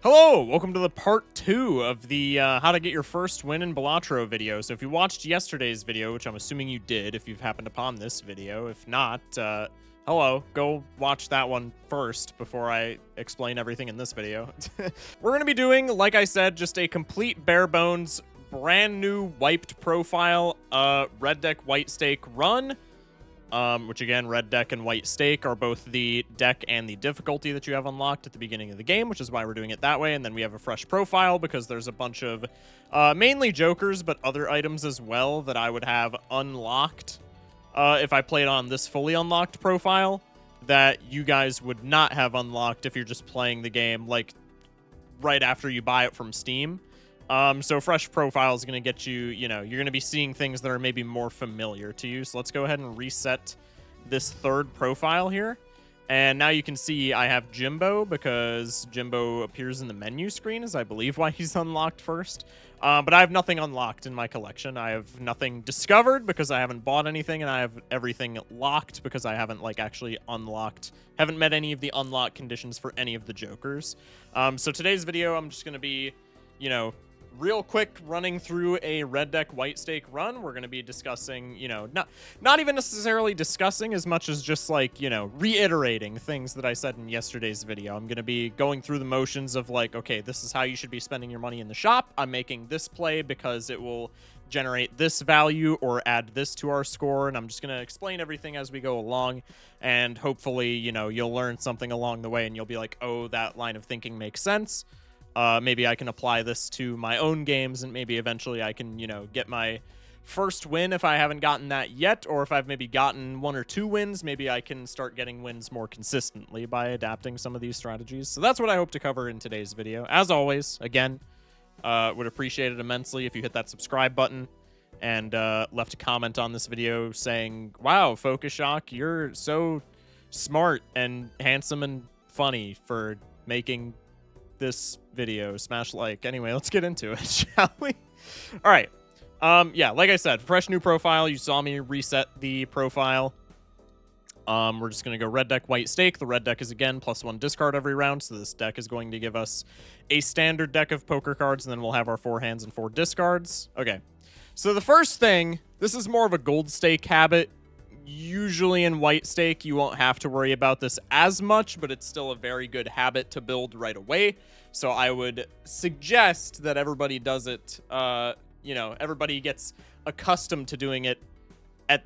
Hello, welcome to the part 2 of the how to get your first win in Balatro video. So if you watched yesterday's video, which I'm assuming you did if you've happened upon this video, if not, hello, go watch that one first before I explain everything in this video. We're going to be doing, like I said, just a complete bare bones, brand new wiped profile, red deck white stake run. Which again, red deck and white stake are both the deck and the difficulty that you have unlocked at the beginning of the game, which is why we're doing it that way. And then we have a fresh profile because there's a bunch of mainly jokers, but other items as well that I would have unlocked if I played on this fully unlocked profile that you guys would not have unlocked if you're just playing the game like right after you buy it from Steam. So fresh profile is going to get you, you're going to be seeing things that are maybe more familiar to you. So let's go ahead and reset this third profile here. And now you can see I have Jimbo because Jimbo appears in the menu screen, is I believe why he's unlocked first. But I have nothing unlocked in my collection. I have nothing discovered because I haven't bought anything, and I have everything locked because I haven't actually unlocked, haven't met any of the unlock conditions for any of the jokers. So today's video, I'm just going to be, real quick running through a red deck white stake run. We're going to be discussing, not even necessarily discussing as much as just reiterating things that I said in yesterday's video. I'm going to be going through the motions of okay, this is how you should be spending your money in the shop. I'm making this play because it will generate this value or add this to our score. And I'm just going to explain everything as we go along. And hopefully, you'll learn something along the way and you'll be like, oh, that line of thinking makes sense. Maybe I can apply this to my own games, and maybe eventually I can, get my first win if I haven't gotten that yet, or if I've maybe gotten 1 or 2 wins, maybe I can start getting wins more consistently by adapting some of these strategies. So that's what I hope to cover in today's video. As always, again, would appreciate it immensely if you hit that subscribe button and left a comment on this video saying, wow, Focus Shock, you're so smart and handsome and funny for making this video. Smash like. Anyway, let's get into it, shall we? All right. Yeah, like I said, fresh new profile. You saw me reset the profile. We're just going to go red deck, white stake. The red deck is, again, +1 discard every round, so this deck is going to give us a standard deck of poker cards, and then we'll have our 4 hands and 4 discards. Okay. So the first thing, this is more of a gold stake habit. Usually in white stake, you won't have to worry about this as much, but it's still a very good habit to build right away. So I would suggest that everybody does it, everybody gets accustomed to doing it at,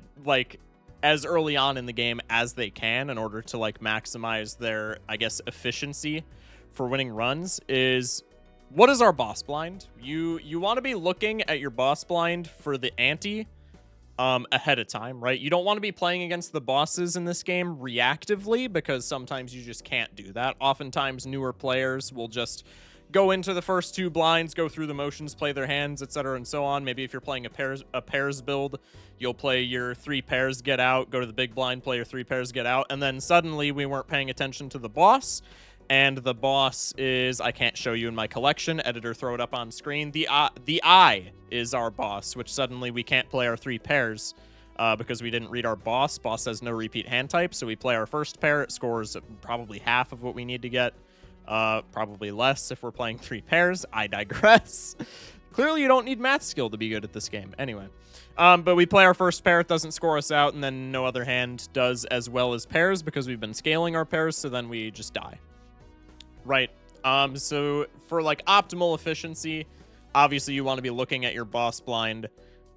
as early on in the game as they can in order to, maximize their, I guess, efficiency for winning runs. Is what is our boss blind? You want to be looking at your boss blind for the ante ahead of time, right? You don't want to be playing against the bosses in this game reactively because sometimes you just can't do that. Oftentimes newer players will just go into the first 2 blinds, go through the motions, play their hands, etc. and so on. Maybe if you're playing a pairs build, you'll play your 3 pairs, get out, go to the big blind, play your 3 pairs, get out, and then suddenly we weren't paying attention to the boss. And the boss is, I can't show you in my collection, editor throw it up on screen. The eye is our boss, which suddenly we can't play our 3 pairs because we didn't read our boss. Boss has no repeat hand type, so we play our first pair. It scores probably half of what we need to get, probably less if we're playing 3 pairs. I digress. Clearly you don't need math skill to be good at this game. Anyway, but we play our first pair, it doesn't score us out, and then no other hand does as well as pairs because we've been scaling our pairs, so then we just die. Right. So for optimal efficiency, obviously you want to be looking at your boss blind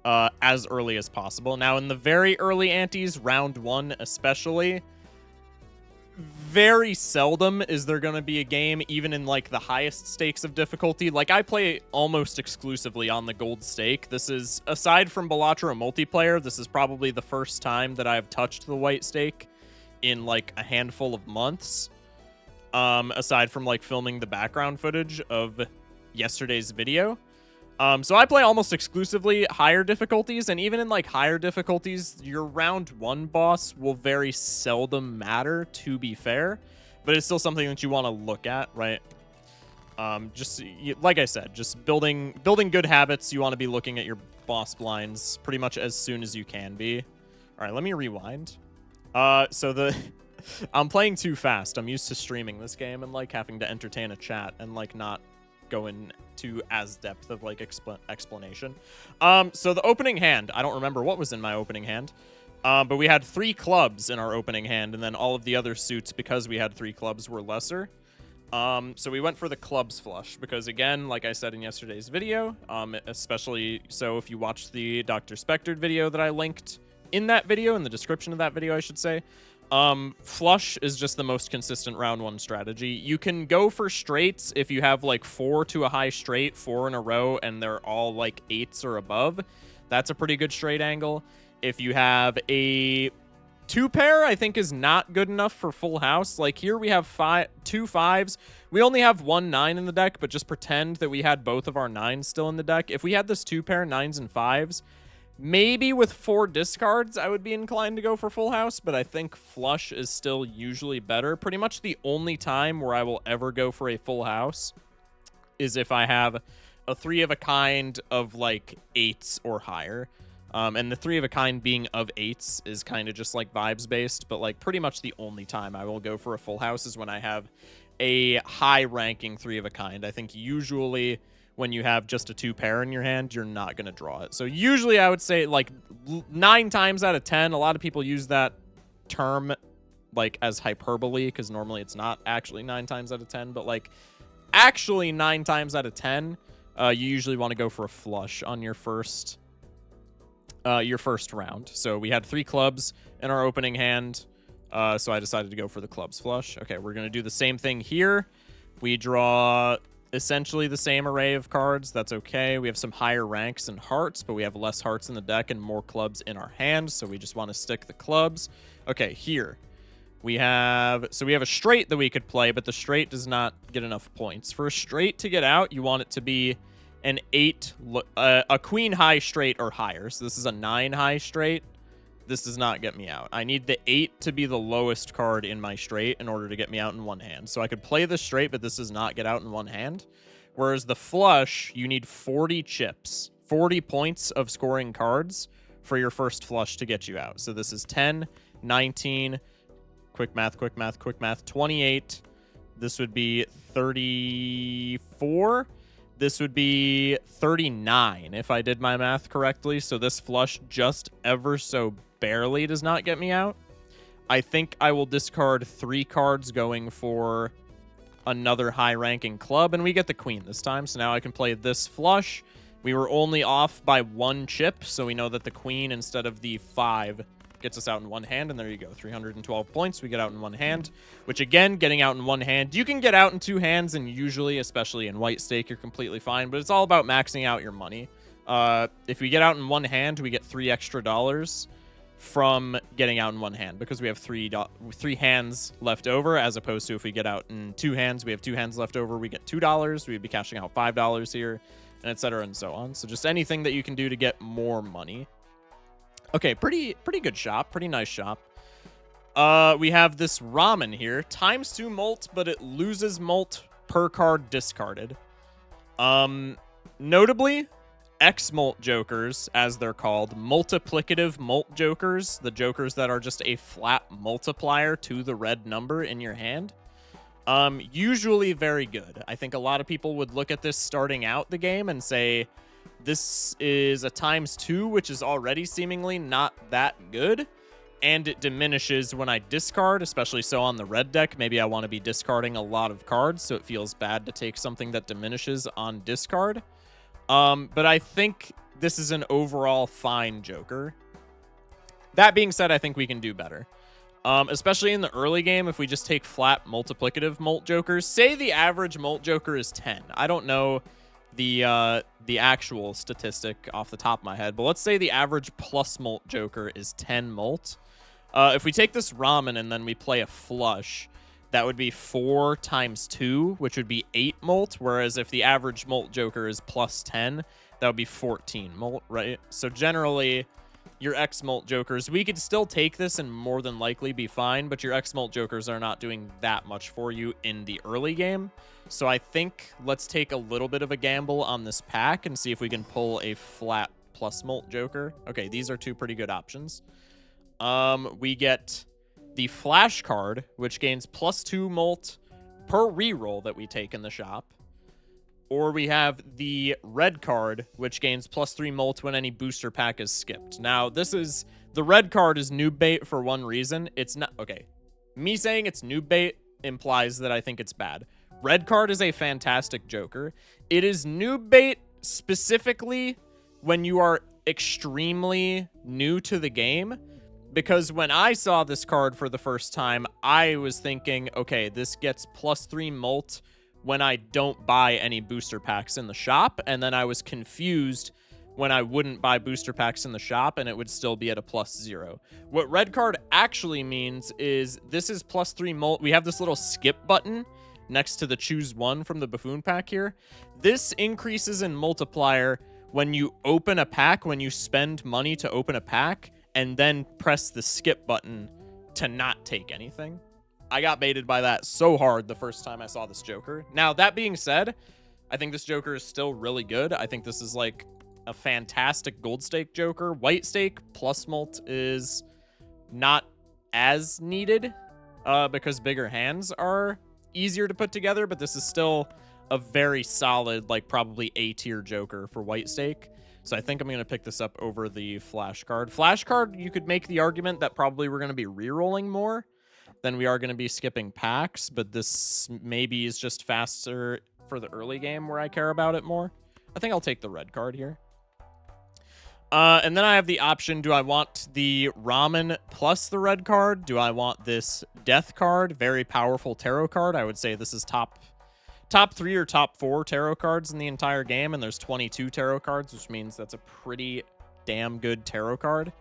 as early as possible. Now in the very early antes, round 1 especially, very seldom is there going to be a game even in the highest stakes of difficulty. I play almost exclusively on the gold stake. This is, aside from Balatro multiplayer, this is probably the first time that I've touched the white stake in a handful of months. Aside from filming the background footage of yesterday's video. So I play almost exclusively higher difficulties, and even in higher difficulties, your round 1 boss will very seldom matter, to be fair, but it's still something that you want to look at, right? Like I said, just building good habits. You want to be looking at your boss blinds pretty much as soon as you can be. All right, let me rewind. So I'm playing too fast. I'm used to streaming this game and like having to entertain a chat and like not go into as depth of like explanation. So the opening hand, I don't remember what was in my opening hand. But we had 3 clubs in our opening hand, and then all of the other suits, because we had 3 clubs, were lesser. So we went for the clubs flush because, again, like I said in yesterday's video, especially so if you watched the Dr. Spectred video that I linked in that video, in the description of that video, I should say, flush is just the most consistent round 1 strategy. You can go for straights if you have like 4 to a high straight, 4 in a row, and they're all like 8s or above. That's a pretty good straight angle. If you have a 2 pair, I think is not good enough for full house. Like here we have 2 5s. We only have 1 9 in the deck, but just pretend that we had both of our 9s still in the deck. If we had this 2 pair 9s and 5s, maybe with 4 discards, I would be inclined to go for full house, but I think flush is still usually better. Pretty much the only time where I will ever go for a full house is if I have a 3 of a kind of like 8s or higher. And the 3 of a kind being of 8s is kind of just like vibes based, but like pretty much the only time I will go for a full house is when I have a high ranking 3 of a kind. I think usually when you have just a 2 pair in your hand, you're not going to draw it. So usually I would say like 9 times out of 10, a lot of people use that term like as hyperbole because normally it's not actually 9 times out of 10, but like actually 9 times out of 10, you usually want to go for a flush on your first round. So we had 3 clubs in our opening hand, so I decided to go for the clubs flush. Okay, we're going to do the same thing here. We draw essentially the same array of cards. That's okay. We have some higher ranks and hearts, but we have less hearts in the deck and more clubs in our hand, so we just want to stick the clubs. Okay, here we have a straight that we could play, but the straight does not get enough points. For a straight to get out, you want it to be an 8, a queen high straight or higher. So this is a 9 high straight. This does not get me out. I need the 8 to be the lowest card in my straight in order to get me out in one hand. So I could play the straight, but this does not get out in one hand. Whereas the flush, you need 40 chips, 40 points of scoring cards for your first flush to get you out. So this is 10, 19, quick math, 28. This would be 34. This would be 39 if I did my math correctly. So this flush just ever so barely does not get me out. I think I will discard 3 cards going for another high-ranking club, and we get the queen this time. So now I can play this flush. We were only off by 1 chip, so we know that the queen instead of the 5 gets us out in one hand, and there you go. 312 points. We get out in one hand, which again, getting out in one hand, you can get out in 2 hands, and usually, especially in white stake, you're completely fine, but it's all about maxing out your money. If we get out in one hand, we get $3 extra from getting out in one hand because we have 3 hands left over, as opposed to if we get out in 2 hands, we have 2 hands left over, we get $2. We'd be cashing out $5 here, and etc. and so on. So just anything that you can do to get more money. Okay, pretty good shop. Pretty nice shop. We have this ramen here. ×2 molt, but it loses molt per card discarded. Notably, X-molt jokers, as they're called, multiplicative molt jokers, the jokers that are just a flat multiplier to the red number in your hand, usually very good. I think a lot of people would look at this starting out the game and say, this is a ×2, which is already seemingly not that good, and it diminishes when I discard, especially so on the red deck. Maybe I want to be discarding a lot of cards, so it feels bad to take something that diminishes on discard. But I think this is an overall fine joker. That being said, I think we can do better. Especially in the early game, if we just take flat multiplicative molt jokers. Say the average molt joker is 10. I don't know the actual statistic off the top of my head, but let's say the average plus molt joker is 10 molt. If we take this ramen and then we play a flush, that would be 4 × 2, which would be 8 molt, whereas if the average molt joker is plus 10, that would be 14 molt, right? So generally, your X-molt jokers, we could still take this and more than likely be fine, but your X-molt jokers are not doing that much for you in the early game. So I think let's take a little bit of a gamble on this pack and see if we can pull a flat plus molt joker. Okay, these are 2 pretty good options. We get the flash card, which gains +2 molt per reroll that we take in the shop. Or we have the red card, which gains +3 molt when any booster pack is skipped. Now, the red card is noob bait for one reason. It's not, okay. Me saying it's noob bait implies that I think it's bad. Red card is a fantastic joker. It is noob bait specifically when you are extremely new to the game. Because when I saw this card for the first time, I was thinking, okay, this gets +3 molt when I don't buy any booster packs in the shop, and then I was confused when I wouldn't buy booster packs in the shop and it would still be at a +0. What red card actually means is this is +3 molt. We have this little skip button next to the choose one from the buffoon pack here. This increases in multiplier when you open a pack, when you spend money to open a pack, and then press the skip button to not take anything. I got baited by that so hard the first time I saw this Joker. Now, that being said, I think this Joker is still really good. I think this is like a fantastic gold stake Joker. White stake plus molt is not as needed because bigger hands are easier to put together, but this is still a very solid, like probably A tier Joker for white stake. So I think I'm going to pick this up over the flash card. Flash card, you could make the argument that probably we're going to be re-rolling more than we are going to be skipping packs, but this maybe is just faster for the early game where I care about it more. I think I'll take the red card here. And then I have the option, do I want the ramen plus the red card? Do I want this death card? Very powerful tarot card. I would say this is top 3 or top 4 tarot cards in the entire game, and there's 22 tarot cards, which means that's a pretty damn good tarot card.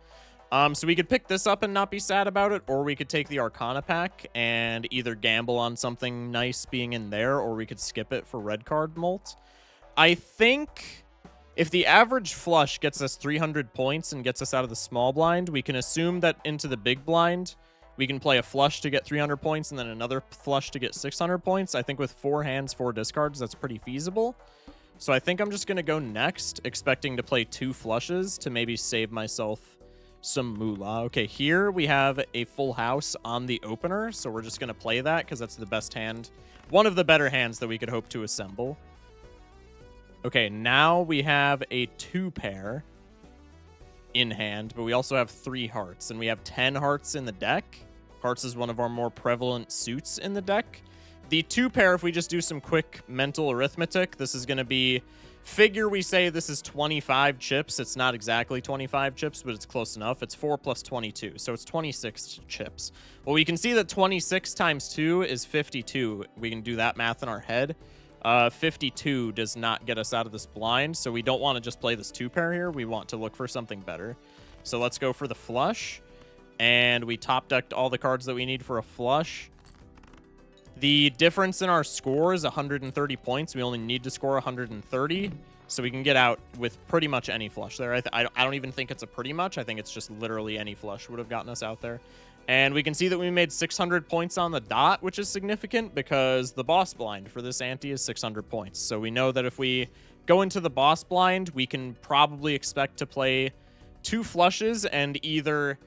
So we could pick this up and not be sad about it, or we could take the Arcana pack and either gamble on something nice being in there, or we could skip it for red card molt. I think if the average flush gets us 300 points and gets us out of the small blind, we can assume that into the big blind, we can play a flush to get 300 points and then another flush to get 600 points. I think with 4 hands, 4 discards, that's pretty feasible. So I think I'm just going to go next, expecting to play 2 flushes to maybe save myself some moolah. Okay, here we have a full house on the opener, so we're just going to play that because that's the best hand. One of the better hands that we could hope to assemble. Okay, now we have a 2 pair in hand, but we also have 3 hearts, and we have 10 hearts in the deck. Hearts is one of our more prevalent suits in the deck. The 2 pair, if we just do some quick mental arithmetic, this is going to be, figure we say this is 25 chips. It's not exactly 25 chips, but it's close enough. It's 4 plus 22, so it's 26 chips. Well, we can see that 26 times 2 is 52. We can do that math in our head. 52 does not get us out of this blind, so we don't want to just play this 2 pair here. We want to look for something better. So let's go for the flush, and we top decked all the cards that we need for a flush. The difference in our score is 130 points. We only need to score 130, so we can get out with pretty much any flush there. I don't even think it's a pretty much. I think it's just literally any flush would have gotten us out there. And we can see that we made 600 points on the dot, which is significant because the boss blind for this ante is 600 points. So we know that if we go into the boss blind, we can probably expect to play 2 flushes and either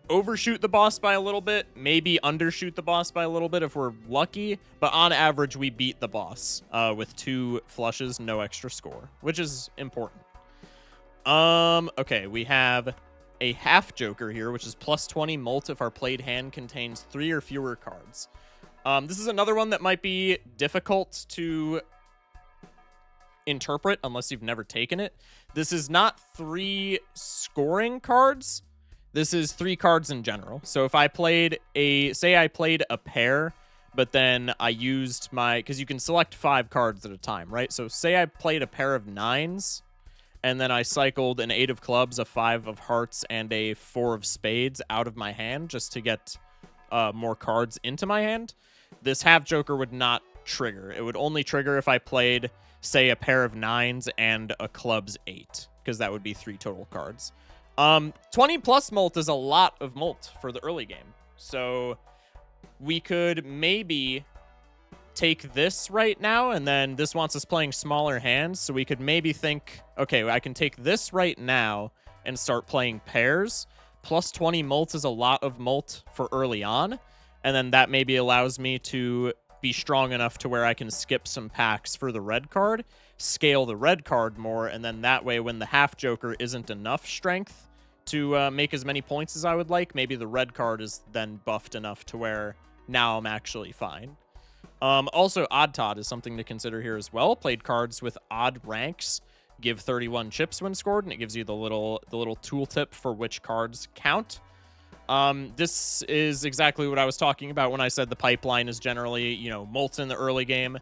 overshoot the boss by a little bit, maybe undershoot the boss by a little bit if we're lucky, but on average, we beat the boss with 2 flushes, no extra score, which is important. Okay, we have a half Joker here, which is plus 20 molt if our played hand contains 3 or fewer cards. This is another one that might be difficult to interpret unless you've never taken it. This is not 3 scoring cards. This is 3 cards in general. So if I played say I played a pair, but then I used because you can select 5 cards at a time, right? So say I played a pair of 9s, and then I cycled an 8 of clubs, a 5 of hearts, and a 4 of spades out of my hand just to get more cards into my hand. This half Joker would not trigger. It would only trigger if I played, say, a pair of 9s and a clubs 8, because that would be 3 total cards. 20 plus molt is a lot of molt for the early game. So we could maybe take this right now, and then this wants us playing smaller hands, so we could maybe think, okay, I can take this right now and start playing pairs, plus 20 molt is a lot of molt for early on, and then that maybe allows me to be strong enough to where I can skip some packs for the red card, scale the red card more, and then that way when the half joker isn't enough strength to make as many points as I would like, maybe the red card is then buffed enough to where now I'm actually fine. Also, Odd Todd is something to consider here as well. Played cards with odd ranks give 31 chips when scored, and it gives you the little tooltip for which cards count. This is exactly what I was talking about when I said the pipeline is generally, you know, molt in the early game,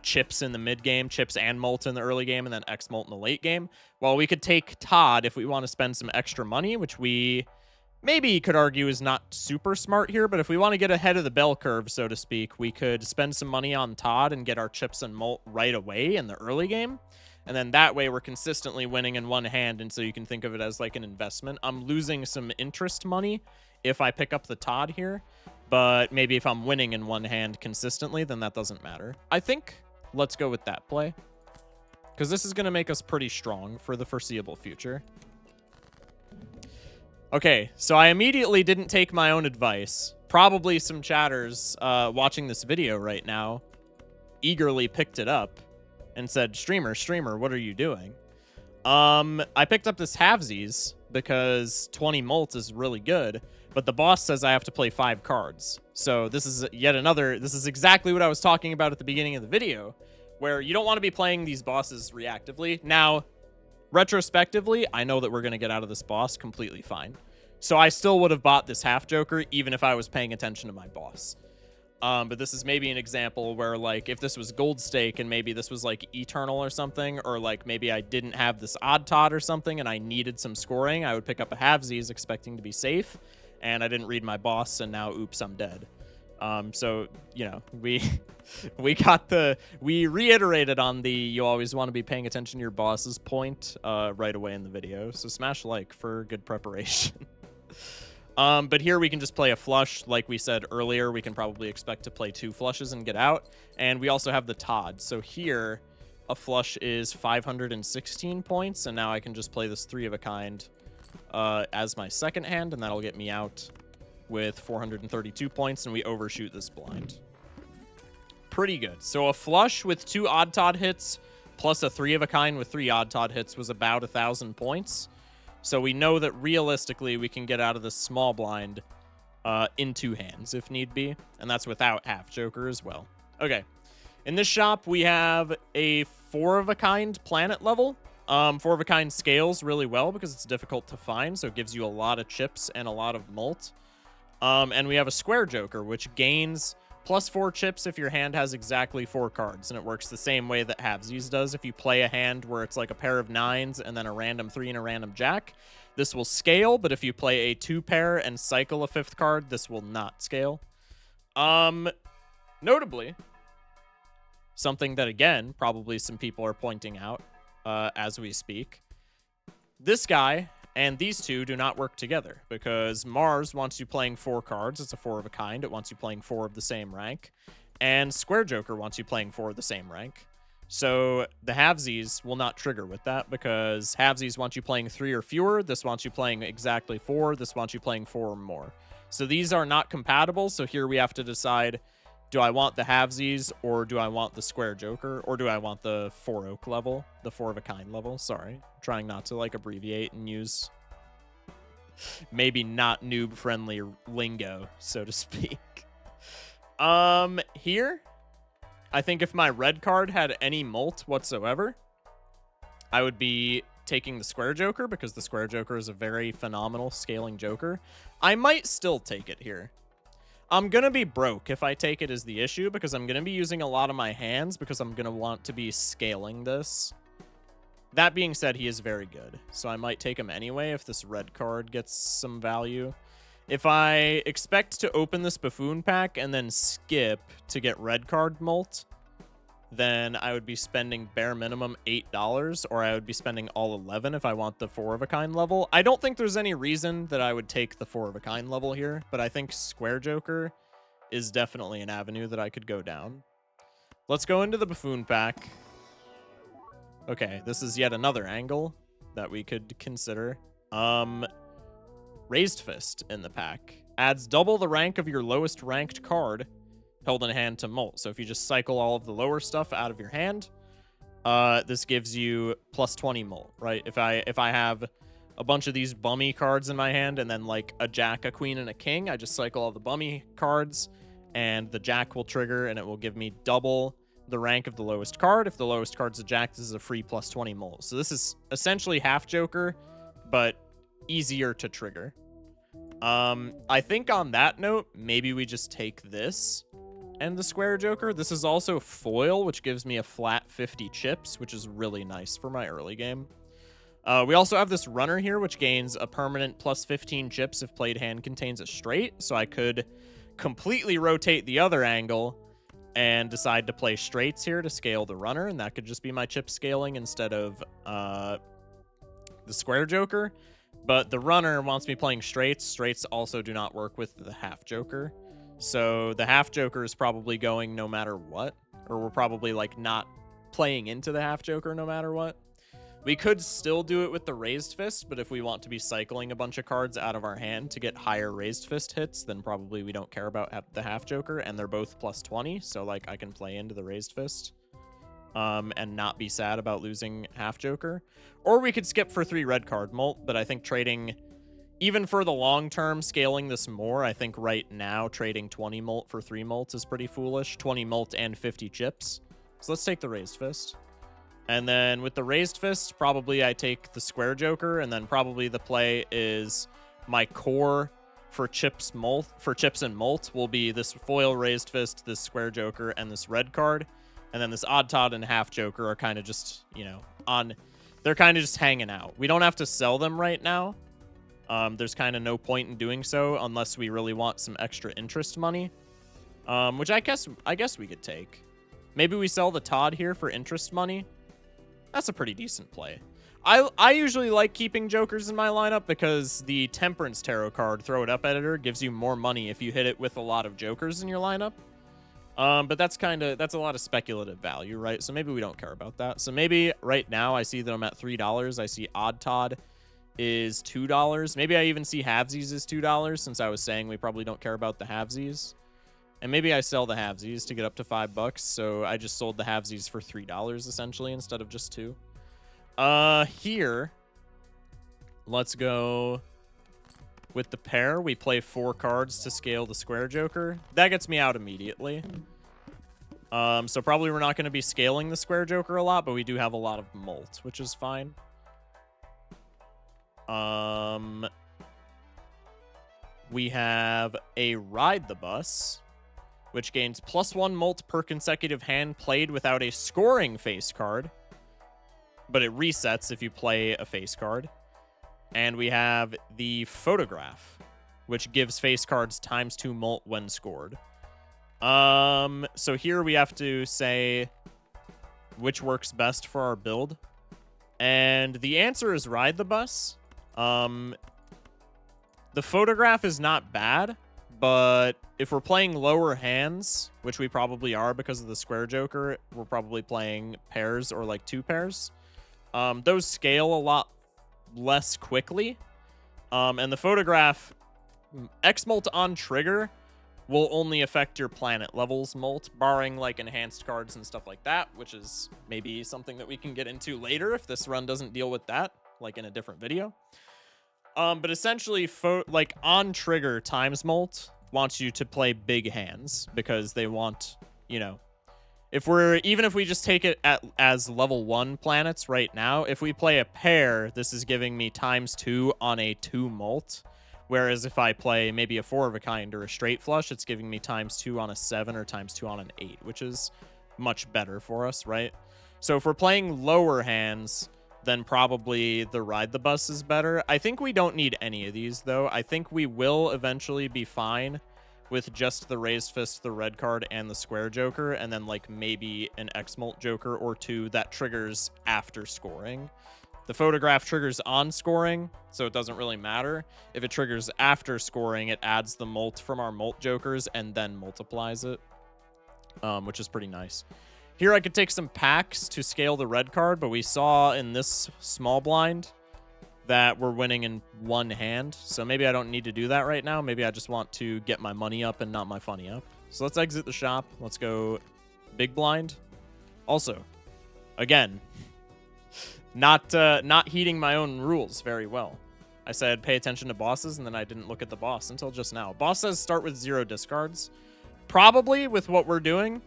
chips in the mid game, chips and molt in the early game, and then X molt in the late game. Well, we could take Todd if we want to spend some extra money, which we maybe could argue is not super smart here, but if we want to get ahead of the bell curve, so to speak, we could spend some money on Todd and get our chips and molt right away in the early game. And then that way we're consistently winning in one hand, and so you can think of it as like an investment. I'm losing some interest money if I pick up the Todd here, but maybe if I'm winning in one hand consistently, then that doesn't matter. I think let's go with that play, because this is going to make us pretty strong for the foreseeable future. Okay, so I immediately didn't take my own advice. Probably some chatters watching this video right now eagerly picked it up and said, streamer, what are you doing? I picked up this halvesies because 20 molt is really good, but the boss says I have to play 5 cards. So this is yet another, this is exactly what I was talking about at the beginning of the video, where you don't want to be playing these bosses reactively. Now, retrospectively, I know that we're going to get out of this boss completely fine. So I still would have bought this half joker even if I was paying attention to my boss. But this is maybe an example where, like, if this was gold stake and maybe this was like eternal or something, or like maybe I didn't have this odd Todd or something and I needed some scoring, I would pick up a halvesies expecting to be safe, and I didn't read my boss, and now oops, I'm dead. So, you know, we reiterated on the you always want to be paying attention to your boss's point right away in the video. So smash like for good preparation. But here we can just play a flush. Like we said earlier, we can probably expect to play 2 flushes and get out. And we also have the Todd. So here, a flush is 516 points, and now I can just play this 3 of a kind as my second hand, and that'll get me out with 432 points, and we overshoot this blind. Pretty good. So a flush with 2 odd Todd hits, plus a 3 of a kind with 3 odd Todd hits was about 1,000 points. So we know that realistically we can get out of this small blind in 2 hands if need be. And that's without half joker as well. Okay. In this shop, we have a 4 of a kind planet level. 4 of a kind scales really well because it's difficult to find. So it gives you a lot of chips and a lot of molt. And we have a square joker, which gains plus 4 chips if your hand has exactly 4 cards. And it works the same way that halvesies does. If you play a hand where it's like a pair of 9s and then a random 3 and a random jack, this will scale. But if you play a 2 pair and cycle a 5th card, this will not scale. Notably, something that, again, probably some people are pointing out as we speak, this guy and these two do not work together because Mars wants you playing 4 cards. It's a 4 of a kind. It wants you playing 4 of the same rank. And Square Joker wants you playing 4 of the same rank. So the halvesies will not trigger with that because halvesies want you playing 3 or fewer. This wants you playing exactly 4. This wants you playing 4 or more. So these are not compatible. So here we have to decide, do I want the halvesies or do I want the Square Joker or do I want the 4 oak level, the 4 of a kind level? Sorry, trying not to like abbreviate and use maybe not noob friendly lingo, so to speak. Here, I think if my red card had any molt whatsoever, I would be taking the Square Joker because the Square Joker is a very phenomenal scaling joker. I might still take it here. I'm going to be broke if I take it is the issue because I'm going to be using a lot of my hands because I'm going to want to be scaling this. That being said, he is very good, so I might take him anyway if this red card gets some value. If I expect to open this buffoon pack and then skip to get red card molt, then I would be spending bare minimum $8, or I would be spending all 11 if I want the 4 of a kind level. I don't think there's any reason that I would take the 4 of a kind level here, but I think Square Joker is definitely an avenue that I could go down. Let's go into the buffoon pack. Okay, this is yet another angle that we could consider. Raised Fist in the pack. Adds double the rank of your lowest ranked card held in hand to Molt. So if you just cycle all of the lower stuff out of your hand, this gives you plus 20 Molt, right? If I have a bunch of these bummy cards in my hand and then like a jack, a queen, and a king, I just cycle all the bummy cards and the jack will trigger and it will give me double the rank of the lowest card. If the lowest card's a jack, this is a free plus 20 Molt. So this is essentially half Joker, but easier to trigger. I think on that note, maybe we just take this and the Square Joker. This is also foil, which gives me a flat 50 chips, which is really nice for my early game. We also have this runner here, which gains a permanent plus 15 chips if played hand contains a straight. So I could completely rotate the other angle and decide to play straights here to scale the runner, and that could just be my chip scaling instead of the Square Joker. But the runner wants me playing straights. Straights also do not work with the half Joker. So the half Joker is probably going no matter what, or we're probably like not playing into the half Joker no matter what. We could still do it with the Raised Fist, but if we want to be cycling a bunch of cards out of our hand to get higher Raised Fist hits, then probably we don't care about the half Joker, and they're both plus 20, so like I can play into the Raised Fist and not be sad about losing half Joker. Or we could skip for 3 red card Molt, but I think trading, even for the long term, scaling this more, I think right now trading 20 Molt for 3 Molt is pretty foolish. 20 Molt and 50 chips. So let's take the Raised Fist. And then with the Raised Fist, probably I take the Square Joker, and then probably the play is my core for chips and Molt will be this foil Raised Fist, this Square Joker, and this red card. And then this Odd Todd and half Joker are kind of just, you know, they're kind of just hanging out. We don't have to sell them right now. There's kind of no point in doing so unless we really want some extra interest money, which I guess we could take. Maybe we sell the Todd here for interest money. That's a pretty decent play. I usually like keeping Jokers in my lineup because the Temperance Tarot card, Throw It Up Editor, gives you more money if you hit it with a lot of Jokers in your lineup. But that's a lot of speculative value, right? So maybe we don't care about that. So maybe right now I see that I'm at $3. I see Odd Todd is $2. Maybe I even see Halvesies is $2 since I was saying we probably don't care about the Halvesies. And maybe I sell the Halvesies to get up to $5. So I just sold the Halvesies for $3 essentially instead of just 2. Here, let's go with the pair. We play 4 cards to scale the Square Joker. That gets me out immediately. So probably we're not going to be scaling the Square Joker a lot, but we do have a lot of Molt, which is fine. We have a Ride the Bus, which gains +1 Molt per consecutive hand played without a scoring face card, but it resets if you play a face card. And we have the Photograph, which gives face cards ×2 Molt when scored. So here we have to say which works best for our build. And the answer is Ride the Bus. The Photograph is not bad, but if we're playing lower hands, which we probably are because of the Square Joker, we're probably playing pairs or like 2 pairs. Those scale a lot less quickly. And the Photograph, X Molt on trigger will only affect your planet levels Molt, barring like enhanced cards and stuff like that, which is maybe something that we can get into later if this run doesn't deal with that, like in a different video. But essentially, like on trigger times Molt wants you to play big hands because they want, you know, even if we just take it as level 1 planets right now, if we play a pair, this is giving me ×2 on a 2 Molt. Whereas if I play maybe a 4 of a kind or a straight flush, it's giving me ×2 on a 7 or ×2 on an 8, which is much better for us, right? So if we're playing lower hands, then probably the Ride the Bus is better. I think we don't need any of these, though. I think we will eventually be fine with just the Raised Fist, the red card, and the Square Joker, and then like maybe an X-Molt Joker or 2 that triggers after scoring. The Photograph triggers on scoring, so it doesn't really matter. If it triggers after scoring, it adds the Molt from our Molt Jokers and then multiplies it, which is pretty nice. Here I could take some packs to scale the red card, but we saw in this small blind that we're winning in one hand. So maybe I don't need to do that right now. Maybe I just want to get my money up and not my funny up. So let's exit the shop. Let's go big blind. Also, again, not heeding my own rules very well. I said pay attention to bosses, and then I didn't look at the boss until just now. Boss says start with 0 discards. Probably with what we're doing,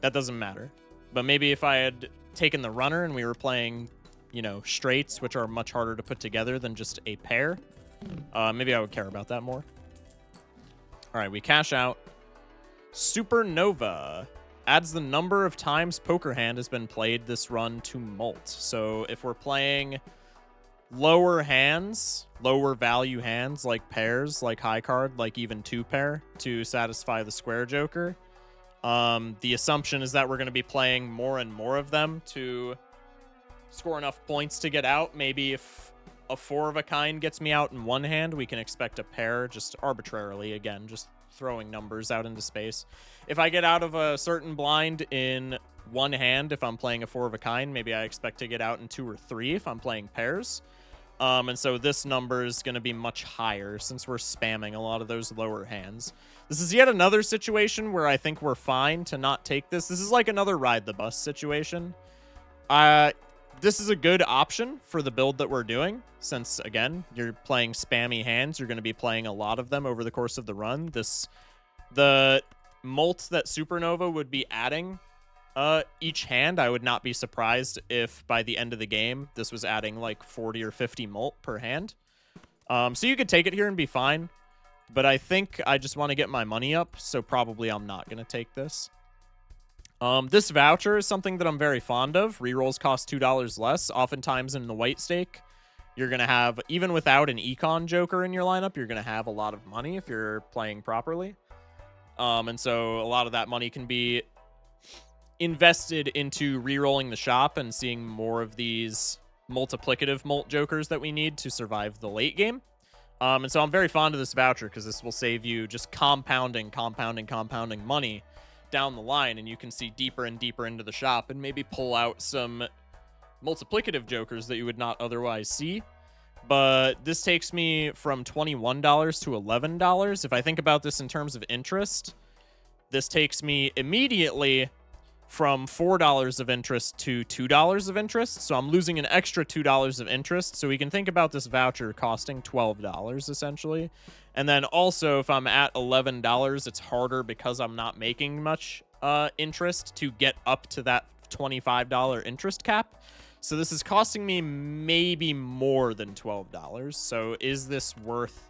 that doesn't matter. But maybe if I had taken the runner and we were playing, you know, straights, which are much harder to put together than just a pair, maybe I would care about that more. All right, we cash out. Supernova adds the number of times poker hand has been played this run to mult. So if we're playing lower hands, lower value hands like pairs, like high card, like even 2 pair to satisfy the square joker, the assumption is that we're going to be playing more and more of them to score enough points to get out. Maybe if a 4 of a kind gets me out in one hand, we can expect a pair just arbitrarily, again, just throwing numbers out into space. If I get out of a certain blind in one hand, if I'm playing a 4 of a kind, maybe I expect to get out in 2 or 3 if I'm playing pairs. And so this number is going to be much higher since we're spamming a lot of those lower hands. This is yet another situation where I think we're fine to not take this. This is like another ride the bus situation. This is a good option for the build that we're doing, since, again, you're playing spammy hands. You're going to be playing a lot of them over the course of the run. The mult that Supernova would be adding each hand, I would not be surprised if by the end of the game, this was adding like 40 or 50 mult per hand. So you could take it here and be fine, but I think I just want to get my money up, so probably I'm not going to take this. This voucher is something that I'm very fond of. Rerolls cost $2 less. Oftentimes in the white stake, you're going to have, even without an econ joker in your lineup, you're going to have a lot of money if you're playing properly. And so a lot of that money can be invested into rerolling the shop and seeing more of these multiplicative mult jokers that we need to survive the late game. And so I'm very fond of this voucher because this will save you just compounding money down the line, and you can see deeper and deeper into the shop and maybe pull out some multiplicative jokers that you would not otherwise see. But this takes me from $21 to $11. If I think about this in terms of interest, this takes me immediately from $4 of interest to $2 of interest. So I'm losing an extra $2 of interest. So we can think about this voucher costing $12 essentially. And then also if I'm at $11, it's harder because I'm not making much interest to get up to that $25 interest cap. So this is costing me maybe more than $12. So is this worth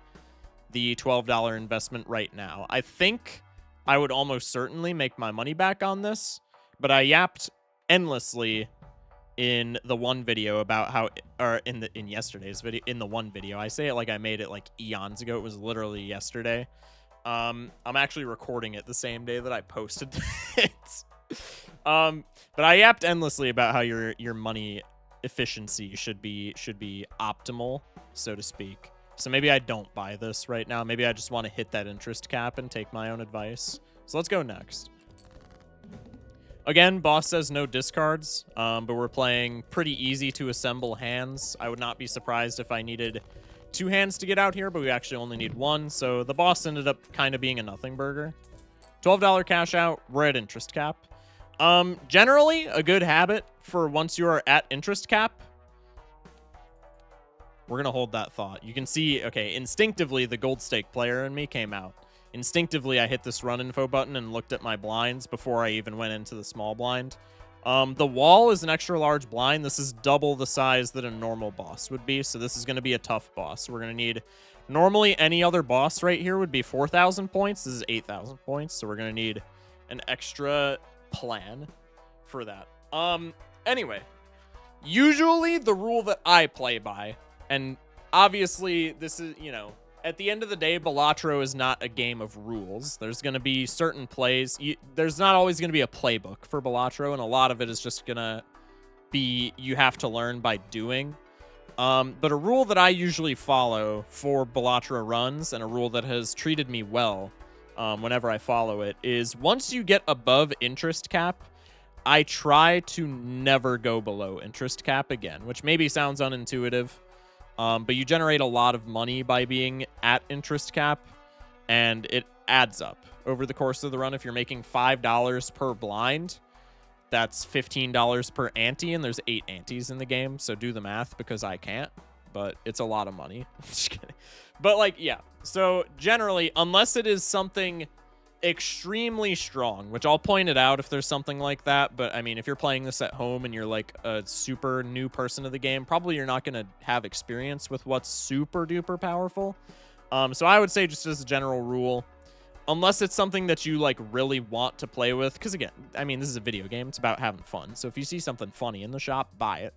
the $12 investment right now? I think I would almost certainly make my money back on this. But I yapped endlessly in the one video about how, or in yesterday's video, in the one video. I say it like I made it like eons ago. It was literally yesterday. I'm actually recording it the same day that I posted it. But I yapped endlessly about how your money efficiency should be optimal, so to speak. So maybe I don't buy this right now. Maybe I just want to hit that interest cap and take my own advice. So let's go next. Again, boss says no discards, but we're playing pretty easy to assemble hands. I would not be surprised if I needed 2 hands to get out here, but we actually only need 1. So the boss ended up kind of being a nothing burger. $12 cash out. We're at interest cap. Generally, a good habit for once you are at interest cap. We're going to hold that thought. You can see, okay, instinctively, the gold stake player in me came out. Instinctively, I hit this run info button and looked at my blinds before I even went into the small blind. The wall is an extra large blind. This is double the size that a normal boss would be, so this is going to be a tough boss. We're going to need... Normally, any other boss right here would be 4,000 points. This is 8,000 points, so we're going to need an extra plan for that. Anyway, usually the rule that I play by, and obviously this is, you know, at the end of the day, Balatro is not a game of rules. There's going to be certain plays. There's not always going to be a playbook for Balatro, and a lot of it is just going to be you have to learn by doing. But a rule that I usually follow for Balatro runs, and a rule that has treated me well whenever I follow it, is once you get above interest cap, I try to never go below interest cap again, which maybe sounds unintuitive. But you generate a lot of money by being at interest cap, and it adds up over the course of the run. If you're making $5 per blind, that's $15 per ante, and there's 8 antes in the game, so do the math because I can't, but it's a lot of money. Just kidding. But, like, yeah. So, generally, unless it is something extremely strong, which I'll point it out if there's something like that, but, I mean, if you're playing this at home and you're, like, a super new person to the game, probably you're not going to have experience with what's super-duper powerful. So I would say, just as a general rule, unless it's something that you, like, really want to play with, because, again, I mean, this is a video game. It's about having fun. So if you see something funny in the shop, buy it.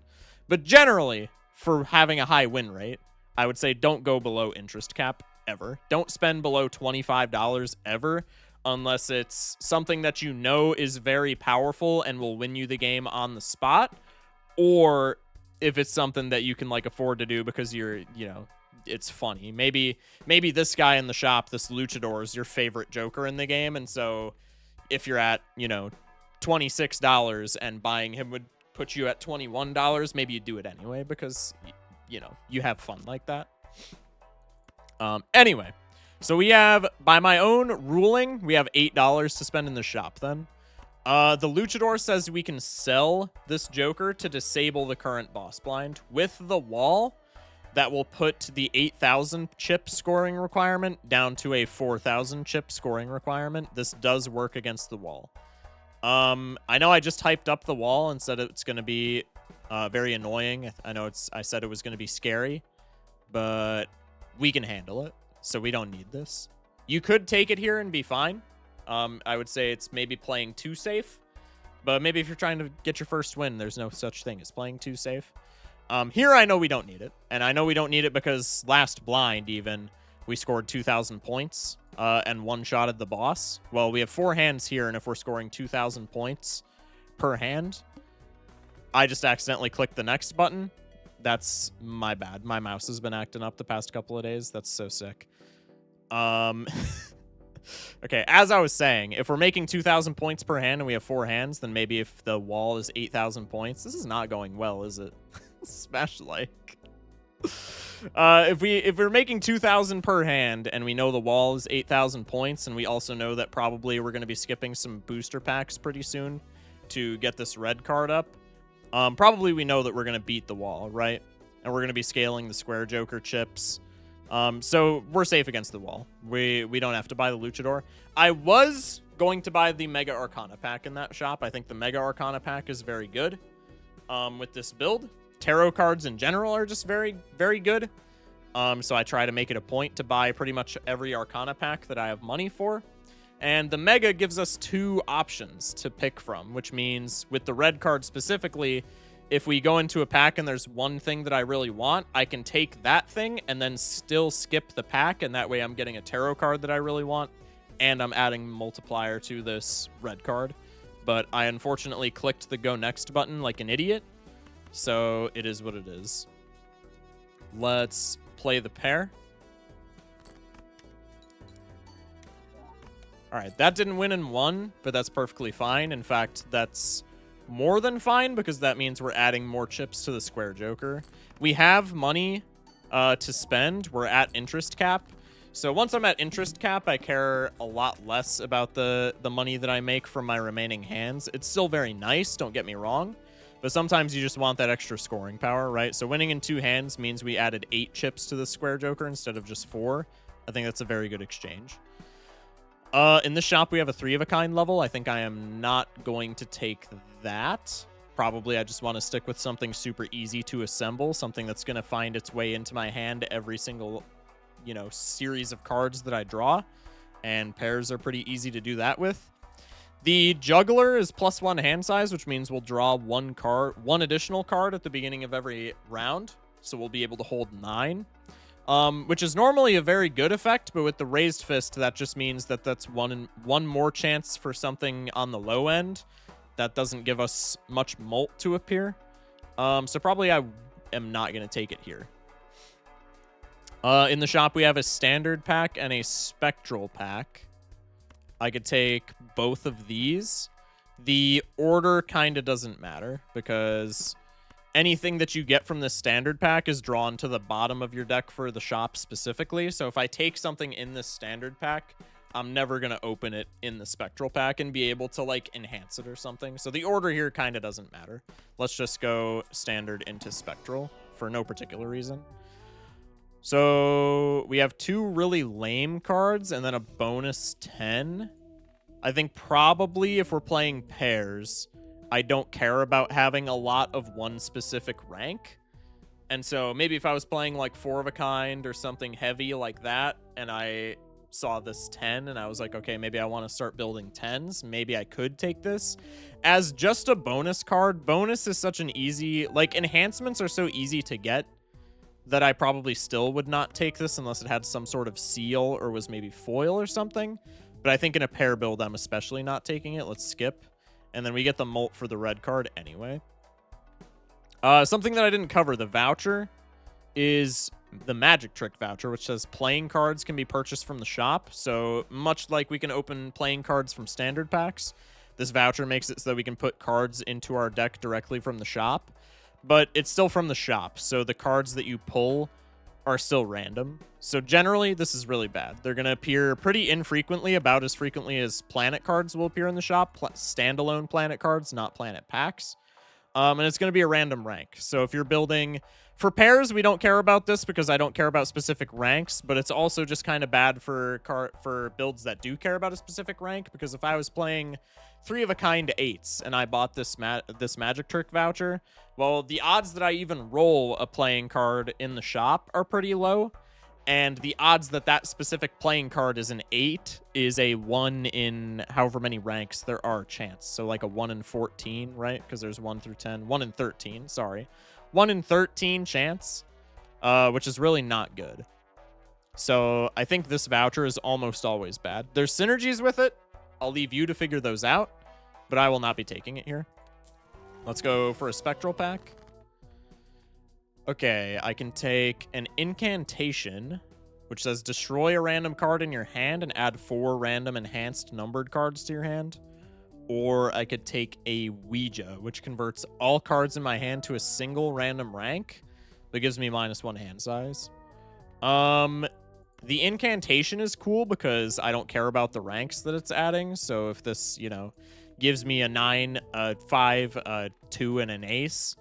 But generally, for having a high win rate, I would say don't go below interest cap ever. Don't spend below $25 ever unless it's something that you know is very powerful and will win you the game on the spot, or if it's something that you can, like, afford to do because you're, you know, it's funny. Maybe this guy in the shop, this luchador, is your favorite Joker in the game, and so if you're at, you know, $26 and buying him would put you at $21, maybe you do it anyway because, you know, you have fun like that. Anyway, so we have, by my own ruling, we have $8 to spend in the shop then. The luchador says we can sell this Joker to disable the current boss blind. With the wall, that will put the 8,000 chip scoring requirement down to a 4,000 chip scoring requirement. This does work against the wall. I know I just hyped up the wall and said it's going to be very annoying. I know I said it was going to be scary, but we can handle it, so we don't need this. You could take it here and be fine. I would say it's maybe playing too safe, but maybe if you're trying to get your first win, there's no such thing as playing too safe. Here I know we don't need it, and I know we don't need it because last blind even, we scored 2,000 points and one-shotted the boss. Well, we have 4 hands here, and if we're scoring 2,000 points per hand, I just accidentally clicked the next button. That's my bad. My mouse has been acting up the past couple of days. That's so sick. Okay, as I was saying, if we're making 2,000 points per hand and we have 4 hands, then maybe if the wall is 8,000 points, this is not going well, is it? Smash like. If we're making 2,000 per hand and we know the wall is 8,000 points, and we also know that probably we're going to be skipping some booster packs pretty soon to get this red card up, probably we know that we're going to beat the wall, right? And we're going to be scaling the square Joker chips. So we're safe against the wall. We don't have to buy the luchador. I was going to buy the Mega Arcana pack in that shop. I think the Mega Arcana pack is very good with this build. Tarot cards in general are just very, very good. So I try to make it a point to buy pretty much every Arcana pack that I have money for. And the Mega gives us 2 options to pick from, which means with the red card specifically, if we go into a pack and there's one thing that I really want, I can take that thing and then still skip the pack, and that way I'm getting a tarot card that I really want, and I'm adding multiplier to this red card. But I unfortunately clicked the go next button like an idiot, so it is what it is. Let's play the pair. All right, that didn't win in 1, but that's perfectly fine. In fact, that's more than fine because that means we're adding more chips to the square Joker. We have money to spend. We're at interest cap. So once I'm at interest cap, I care a lot less about the money that I make from my remaining hands. It's still very nice, don't get me wrong, but sometimes you just want that extra scoring power, right? So winning in 2 hands means we added 8 chips to the square Joker instead of just 4. I think that's a very good exchange. In this shop, we have a 3-of-a-kind level. I think I am not going to take that. Probably I just want to stick with something super easy to assemble, something that's going to find its way into my hand every single, you know, series of cards that I draw. And pairs are pretty easy to do that with. The juggler is +1 hand size, which means we'll draw 1 additional card at the beginning of every round. So we'll be able to hold 9. Which is normally a very good effect, but with the raised fist, that just means that that's one more chance for something on the low end. That doesn't give us much molt to appear. So probably I am not going to take it here. In the shop, we have a standard pack and a spectral pack. I could take both of these. The order kind of doesn't matter because anything that you get from the standard pack is drawn to the bottom of your deck for the shop specifically. So if I take something in the standard pack, I'm never going to open it in the spectral pack and be able to like enhance it or something. So the order here kind of doesn't matter. Let's just go standard into spectral for no particular reason. So we have 2 really lame cards and then a bonus 10. I think probably if we're playing pairs, I don't care about having a lot of one specific rank. And so maybe if I was playing like 4 of a kind or something heavy like that, and I saw this 10 and I was like, okay, maybe I want to start building 10s. Maybe I could take this as just a bonus card. Bonus is such an easy, like enhancements are so easy to get that I probably still would not take this unless it had some sort of seal or was maybe foil or something. But I think in a pair build, I'm especially not taking it. Let's skip. And then we get the molt for the red card anyway. Something that I didn't cover, the voucher is the magic trick voucher, which says playing cards can be purchased from the shop. So much like we can open playing cards from standard packs, this voucher makes it so that we can put cards into our deck directly from the shop, but it's still from the shop. So the cards that you pull are still random. So generally, this is really bad. They're going to appear pretty infrequently, about as frequently as planet cards will appear in the shop, standalone planet cards, not planet packs. And it's going to be a random rank. So if you're building for pairs, we don't care about this because I don't care about specific ranks, but it's also just kind of bad for builds that do care about a specific rank, because if I was playing 3 of a kind 8s and I bought this magic trick voucher, well, the odds that I even roll a playing card in the shop are pretty low. And the odds that that specific playing card is an 8 is a 1 in however many ranks there are chance. So like a 1 in 14, right? Because there's 1 through 10. 1 in 13, sorry. 1 in 13 chance, which is really not good. So I think this voucher is almost always bad. There's synergies with it. I'll leave you to figure those out, but I will not be taking it here. Let's go for a spectral pack. Okay, I can take an incantation, which says destroy a random card in your hand and add 4 random enhanced numbered cards to your hand. Or I could take a Ouija, which converts all cards in my hand to a single random rank. That gives me -1 hand size. The incantation is cool because I don't care about the ranks that it's adding. So if this, you know, gives me a 9, a 5, a 2, and an ace,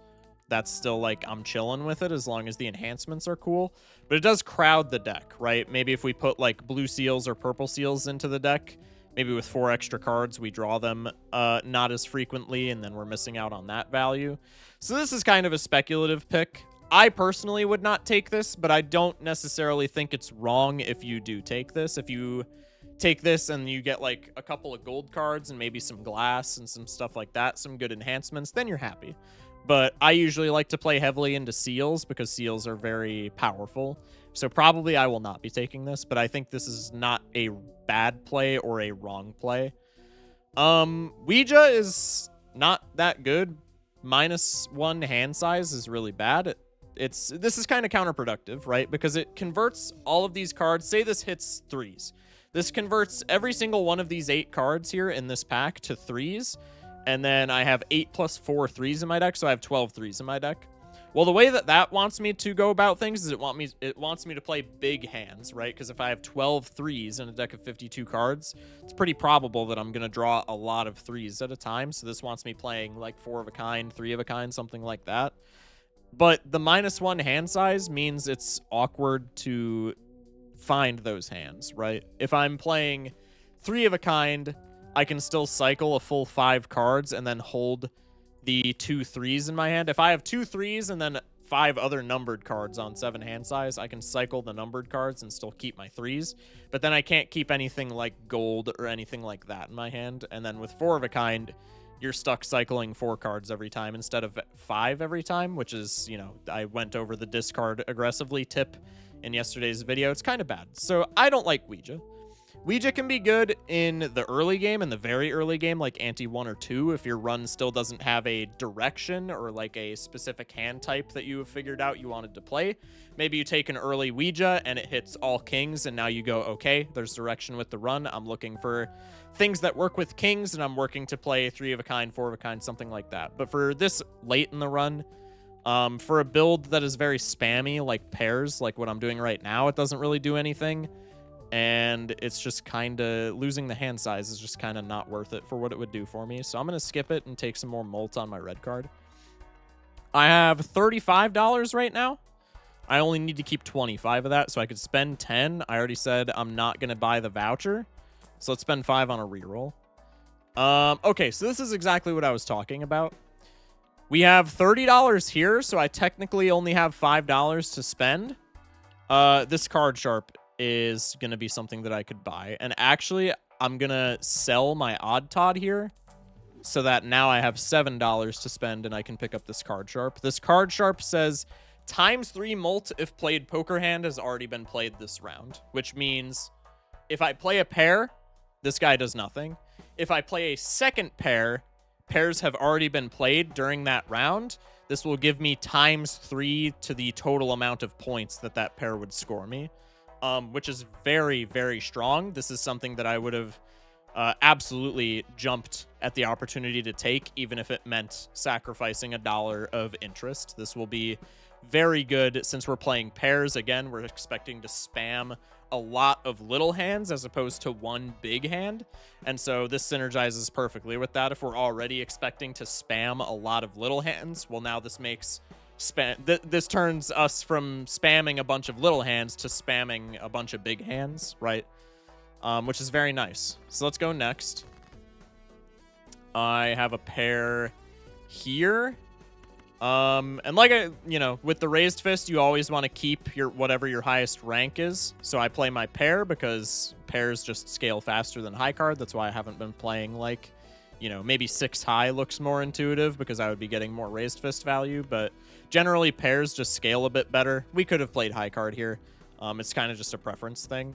that's still like I'm chilling with it as long as the enhancements are cool. But it does crowd the deck, right? Maybe if we put like blue seals or purple seals into the deck, maybe with 4 extra cards, we draw them not as frequently, and then we're missing out on that value. So this is kind of a speculative pick. I personally would not take this, but I don't necessarily think it's wrong if you do take this. If you take this and you get like a couple of gold cards and maybe some glass and some stuff like that, some good enhancements, then you're happy. But I usually like to play heavily into seals because seals are very powerful. So probably I will not be taking this, but I think this is not a bad play or a wrong play. Ouija is not that good. -1 hand size is really bad. This is kind of counterproductive, right? Because it converts all of these cards. Say this hits 3s. This converts every single one of these 8 cards here in this pack to 3s. And then I have 8 plus 4 3s in my deck, so I have 12 3s in my deck. Well, the way that that wants me to go about things is it wants me to play big hands, right? Because if I have 12 3s in a deck of 52 cards, it's pretty probable that I'm going to draw a lot of 3s at a time. So this wants me playing like 4 of a kind, 3 of a kind, something like that. But the -1 hand size means it's awkward to find those hands, right? If I'm playing 3 of a kind, I can still cycle a full 5 cards and then hold the 2 3s in my hand. If I have 2 3s and then 5 other numbered cards on 7 hand size, I can cycle the numbered cards and still keep my 3s. But then I can't keep anything like gold or anything like that in my hand. And then with 4 of a kind, you're stuck cycling 4 cards every time instead of 5 every time, which is, you know, I went over the discard aggressively tip in yesterday's video. It's kind of bad. So I don't like Ouija. Ouija can be good in the early game, in the very early game, like ante 1 or 2, if your run still doesn't have a direction or like a specific hand type that you have figured out you wanted to play. Maybe you take an early Ouija and it hits all kings, and now you go, okay, there's direction with the run. I'm looking for things that work with kings, and I'm working to play 3 of a kind, 4 of a kind, something like that. But for this late in the run, For a build that is very spammy, like pairs, like what I'm doing right now, it doesn't really do anything. And it's just kind of, losing the hand size is just kind of not worth it for what it would do for me. So I'm going to skip it and take some more molt on my red card. I have $35 right now. I only need to keep 25 of that, so I could spend 10. I already said I'm not going to buy the voucher. So let's spend 5 on a reroll. Okay, so this is exactly what I was talking about. We have $30 here, so I technically only have $5 to spend. This card sharp is going to be something that I could buy. And actually, I'm going to sell my odd Todd here so that now I have $7 to spend and I can pick up this card sharp. This card sharp says ×3 molt if played poker hand has already been played this round, which means if I play a pair, this guy does nothing. If I play a second pair, pairs have already been played during that round. This will give me ×3 to the total amount of points that that pair would score me, which is very, very strong. This is something that I would have absolutely jumped at the opportunity to take, even if it meant sacrificing $1 of interest. This will be very good since we're playing pairs. Again, we're expecting to spam a lot of little hands as opposed to one big hand. And so this synergizes perfectly with that. If we're already expecting to spam a lot of little hands, well, now this makes this turns us from spamming a bunch of little hands to spamming a bunch of big hands, right? Which is very nice. So let's go next. I have a pair here. And like with the raised fist, you always want to keep your whatever your highest rank is. So I play my pair because pairs just scale faster than high card. That's why I haven't been playing like, maybe 6 high looks more intuitive because I would be getting more raised fist value. But generally pairs just scale a bit better. We could have played high card here. It's kind of just a preference thing.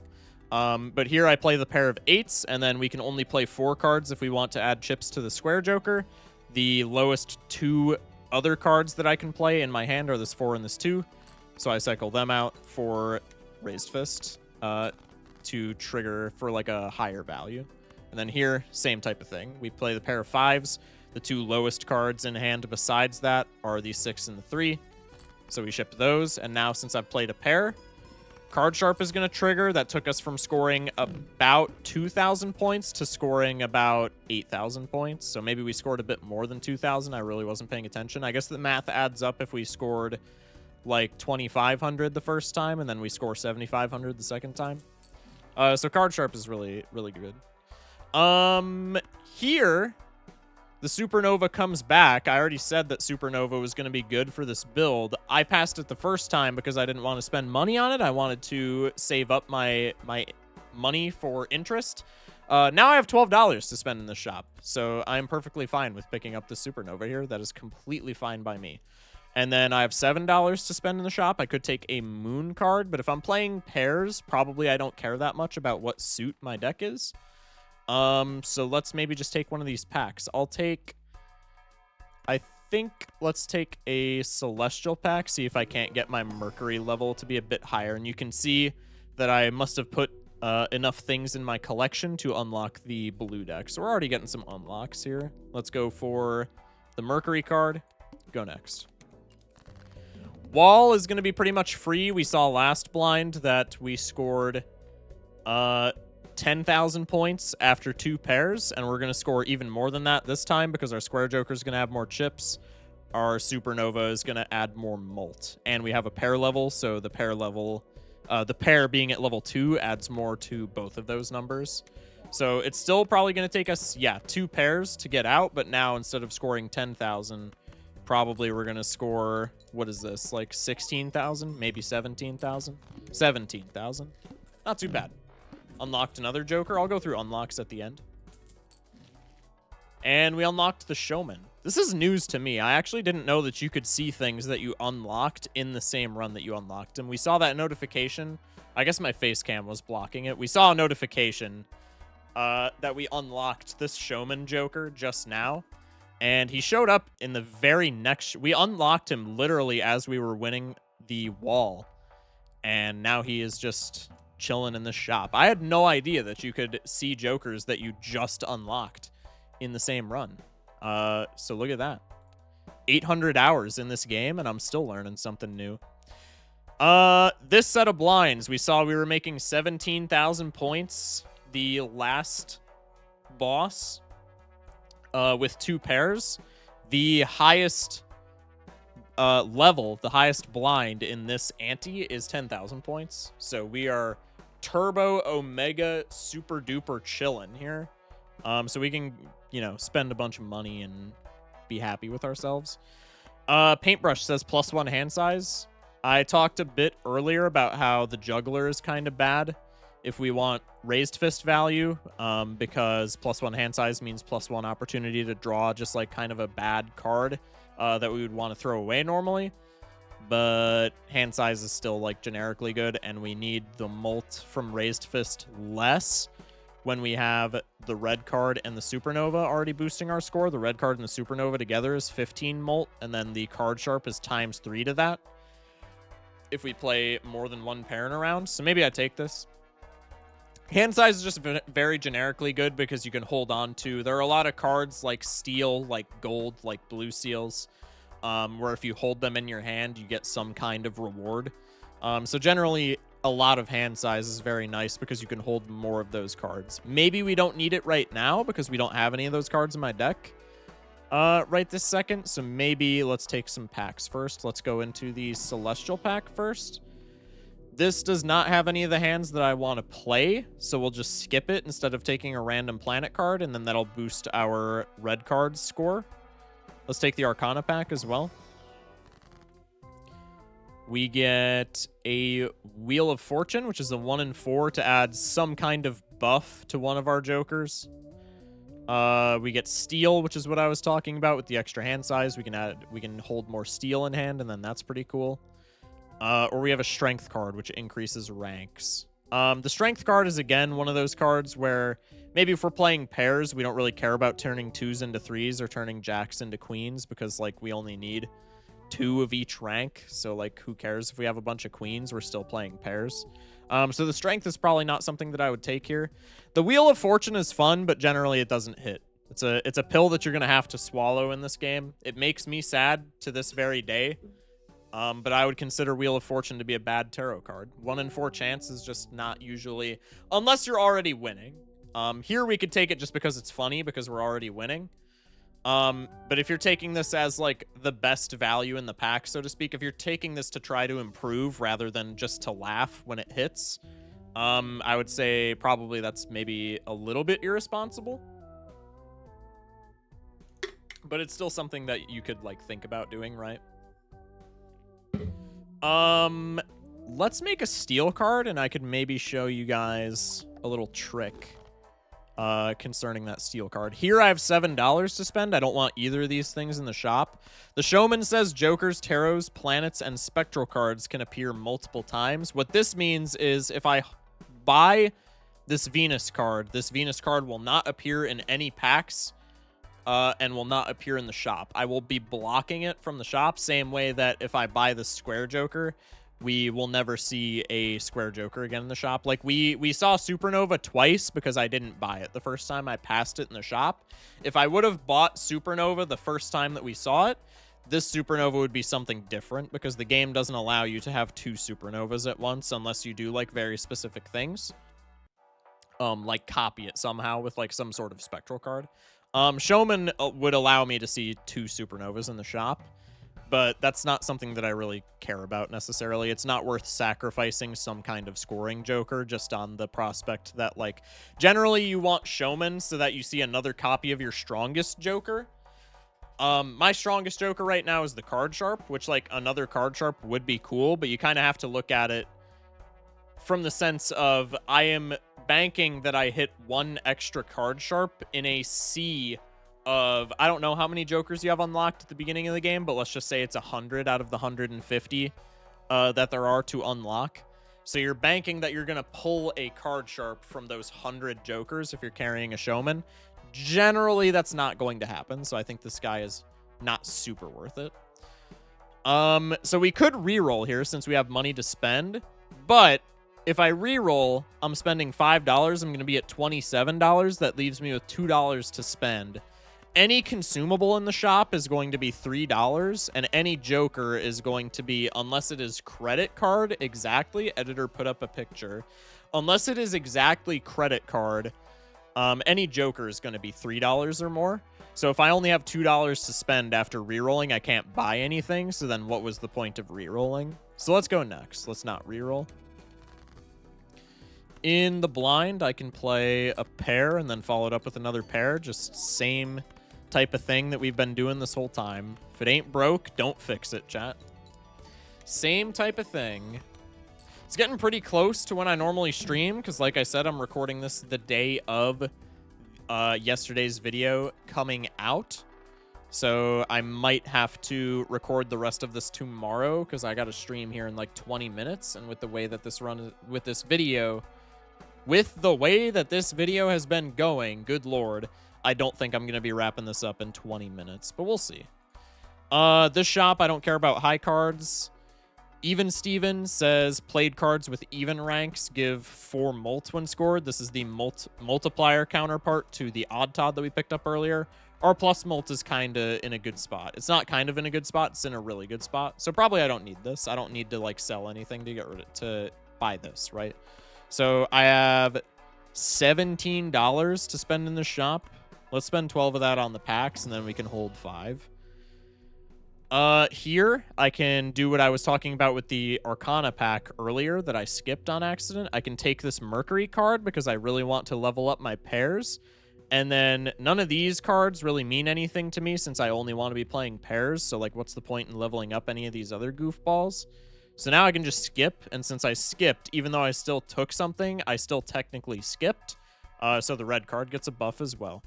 But here I play the pair of 8s, and then we can only play 4 cards if we want to add chips to the square joker. The lowest 2 other cards that I can play in my hand are this 4 and this 2. So I cycle them out for raised fist to trigger for like a higher value. And then here, same type of thing. We play the pair of 5s. The 2 lowest cards in hand besides that are the 6 and the 3. So we ship those. And now since I've played a pair, card sharp is going to trigger. That took us from scoring about 2,000 points to scoring about 8,000 points. So maybe we scored a bit more than 2,000. I really wasn't paying attention. I guess the math adds up if we scored like 2,500 the first time and then we score 7,500 the second time. So card sharp is really, really good. Here, the Supernova comes back. I already said that Supernova was going to be good for this build. I passed it the first time because I didn't want to spend money on it. I wanted to save up my money for interest. Now I have $12 to spend in the shop, so I'm perfectly fine with picking up the Supernova here. That is completely fine by me. And then I have $7 to spend in the shop. I could take a Moon card, but if I'm playing pairs, probably I don't care that much about what suit my deck is. So let's maybe just take one of these packs. Let's take a Celestial pack, see if I can't get my Mercury level to be a bit higher. And you can see that I must have put enough things in my collection to unlock the blue deck. So we're already getting some unlocks here. Let's go for the Mercury card. Go next. Wall is going to be pretty much free. We saw last blind that we scored 10,000 points after 2 pairs, and we're going to score even more than that this time because our square joker is going to have more chips. Our Supernova is going to add more molt, and we have a pair level, so the pair level, the pair being at level 2 adds more to both of those numbers. So it's still probably going to take us, 2 pairs to get out, but now instead of scoring 10,000, probably we're going to score, what is this, like 16,000, maybe 17,000? 17,000. Not too bad. Unlocked another Joker. I'll go through unlocks at the end. And we unlocked the Showman. This is news to me. I actually didn't know that you could see things that you unlocked in the same run that you unlocked them. We saw that notification. I guess my face cam was blocking it. We saw a notification that we unlocked this Showman Joker just now. And he showed up in the very next... We unlocked him literally as we were winning the wall. And now he is just chilling in the shop. I had no idea that you could see Jokers that you just unlocked in the same run. So look at that. 800 hours in this game, and I'm still learning something new. This set of blinds, we saw we were making 17,000 points the last boss with 2 pairs. The highest level, the highest blind in this ante is 10,000 points. So we are turbo omega super duper chilling here. So we can, you know, spend a bunch of money and be happy with ourselves. Paintbrush says +1 hand size. I talked a bit earlier about how the juggler is kind of bad if we want raised fist value, because +1 hand size means +1 opportunity to draw just like kind of a bad card that we would want to throw away normally. But hand size is still like generically good, and we need the molt from raised fist less when we have the red card and the supernova already boosting our score. The red card and the supernova together is 15 molt, and then the card sharp is ×3 to that if we play more than 1 pair in a round. So maybe I take this. Hand size is just very generically good because you can hold on to. There are a lot of cards like steel, like gold, like blue seals, where if you hold them in your hand, you get some kind of reward. So generally, a lot of hand size is very nice because you can hold more of those cards. Maybe we don't need it right now because we don't have any of those cards in my deck right this second. So maybe let's take some packs first. Let's go into the Celestial pack first. This does not have any of the hands that I want to play, so we'll just skip it instead of taking a random planet card, and then that'll boost our red card's score. Let's take the Arcana pack as well. We get a Wheel of Fortune, which is a 1 in 4 to add some kind of buff to one of our jokers. We get Steel, which is what I was talking about with the extra hand size. We can hold more steel in hand, and then that's pretty cool. Or we have a Strength card, which increases ranks. The Strength card is, again, one of those cards where maybe if we're playing pairs, we don't really care about turning 2s into 3s or turning jacks into queens because, like, we only need 2 of each rank. So, like, who cares if we have a bunch of queens? We're still playing pairs. So the Strength is probably not something that I would take here. The Wheel of Fortune is fun, but generally it doesn't hit. It's a pill that you're going to have to swallow in this game. It makes me sad to this very day. But I would consider Wheel of Fortune to be a bad tarot card. 1 in 4 chance is just not usually, unless you're already winning. Here we could take it just because it's funny, because we're already winning. But if you're taking this as like the best value in the pack, so to speak, if you're taking this to try to improve rather than just to laugh when it hits, I would say probably that's maybe a little bit irresponsible. But it's still something that you could like think about doing, right? Let's make a steel card, and I could maybe show you guys a little trick concerning that steel card. Here I have $7 to spend. I don't want either of these things in the shop. The Showman says Jokers, Tarots, Planets, and Spectral cards can appear multiple times. What this means is if I buy this Venus card will not appear in any packs and will not appear in the shop. I will be blocking it from the shop, same way that if I buy the Square Joker, we will never see a Square Joker again in the shop. Like, we saw Supernova twice because I didn't buy it. The first time I passed it in the shop. If I would have bought Supernova the first time that we saw it, this Supernova would be something different because the game doesn't allow you to have 2 Supernovas at once unless you do, like, very specific things. Like, copy it somehow with, like, some sort of Spectral card. Showman would allow me to see 2 Supernovas in the shop, but that's not something that I really care about necessarily. It's not worth sacrificing some kind of scoring Joker just on the prospect that, like, generally you want Showman so that you see another copy of your strongest Joker. My strongest Joker right now is the Card Sharp, which, like, another Card Sharp would be cool, but you kind of have to look at it from the sense of I am banking that I hit 1 extra Card Sharp in a sea of, I don't know how many Jokers you have unlocked at the beginning of the game, but let's just say it's 100 out of the 150 that there are to unlock. So you're banking that you're going to pull a Card Sharp from those 100 Jokers if you're carrying a Showman. Generally, that's not going to happen, so I think this guy is not super worth it. So we could reroll here since we have money to spend, but if I reroll, I'm spending $5. I'm going to be at $27. That leaves me with $2 to spend. any consumable in the shop is going to be $3, and any joker is going to be, unless it is credit card exactly, editor put up a picture. Unless it is exactly credit card, any joker is going to be $3 or more. So if I only have $2 to spend after rerolling, I can't buy anything. So then what was the point of rerolling? So let's go next. Let's not reroll. In the blind, I can play a pair and then follow it up with another pair. Just same type of thing that we've been doing this whole time. If it ain't broke, don't fix it, chat. Same type of thing. It's getting pretty close to when I normally stream, because like I said, I'm recording this the day of yesterday's video coming out. So I might have to record the rest of this tomorrow, because I got to stream here in like 20 minutes. And with the way that this video has been going, good lord, I don't think I'm going to be wrapping this up in 20 minutes, but we'll see. This shop, I don't care about high cards. Even Steven says played cards with even ranks give 4 mult when scored. This is the multiplier counterpart to the odd Todd that we picked up earlier. Our plus mult is kind of in a good spot. It's not kind of in a good spot. It's in a really good spot. So probably I don't need this. I don't need to like sell anything to get rid of, to buy this, right? So I have $17 to spend in the shop. Let's spend 12 of that on the packs, and then we can hold 5. Here, I can do what I was talking about with the Arcana pack earlier that I skipped on accident. I can take this Mercury card because I really want to level up my pairs. And then none of these cards really mean anything to me since I only want to be playing pairs. So, like, what's the point in leveling up any of these other goofballs? So now I can just skip. And since I skipped, even though I still took something, I still technically skipped. So the red card gets a buff as well.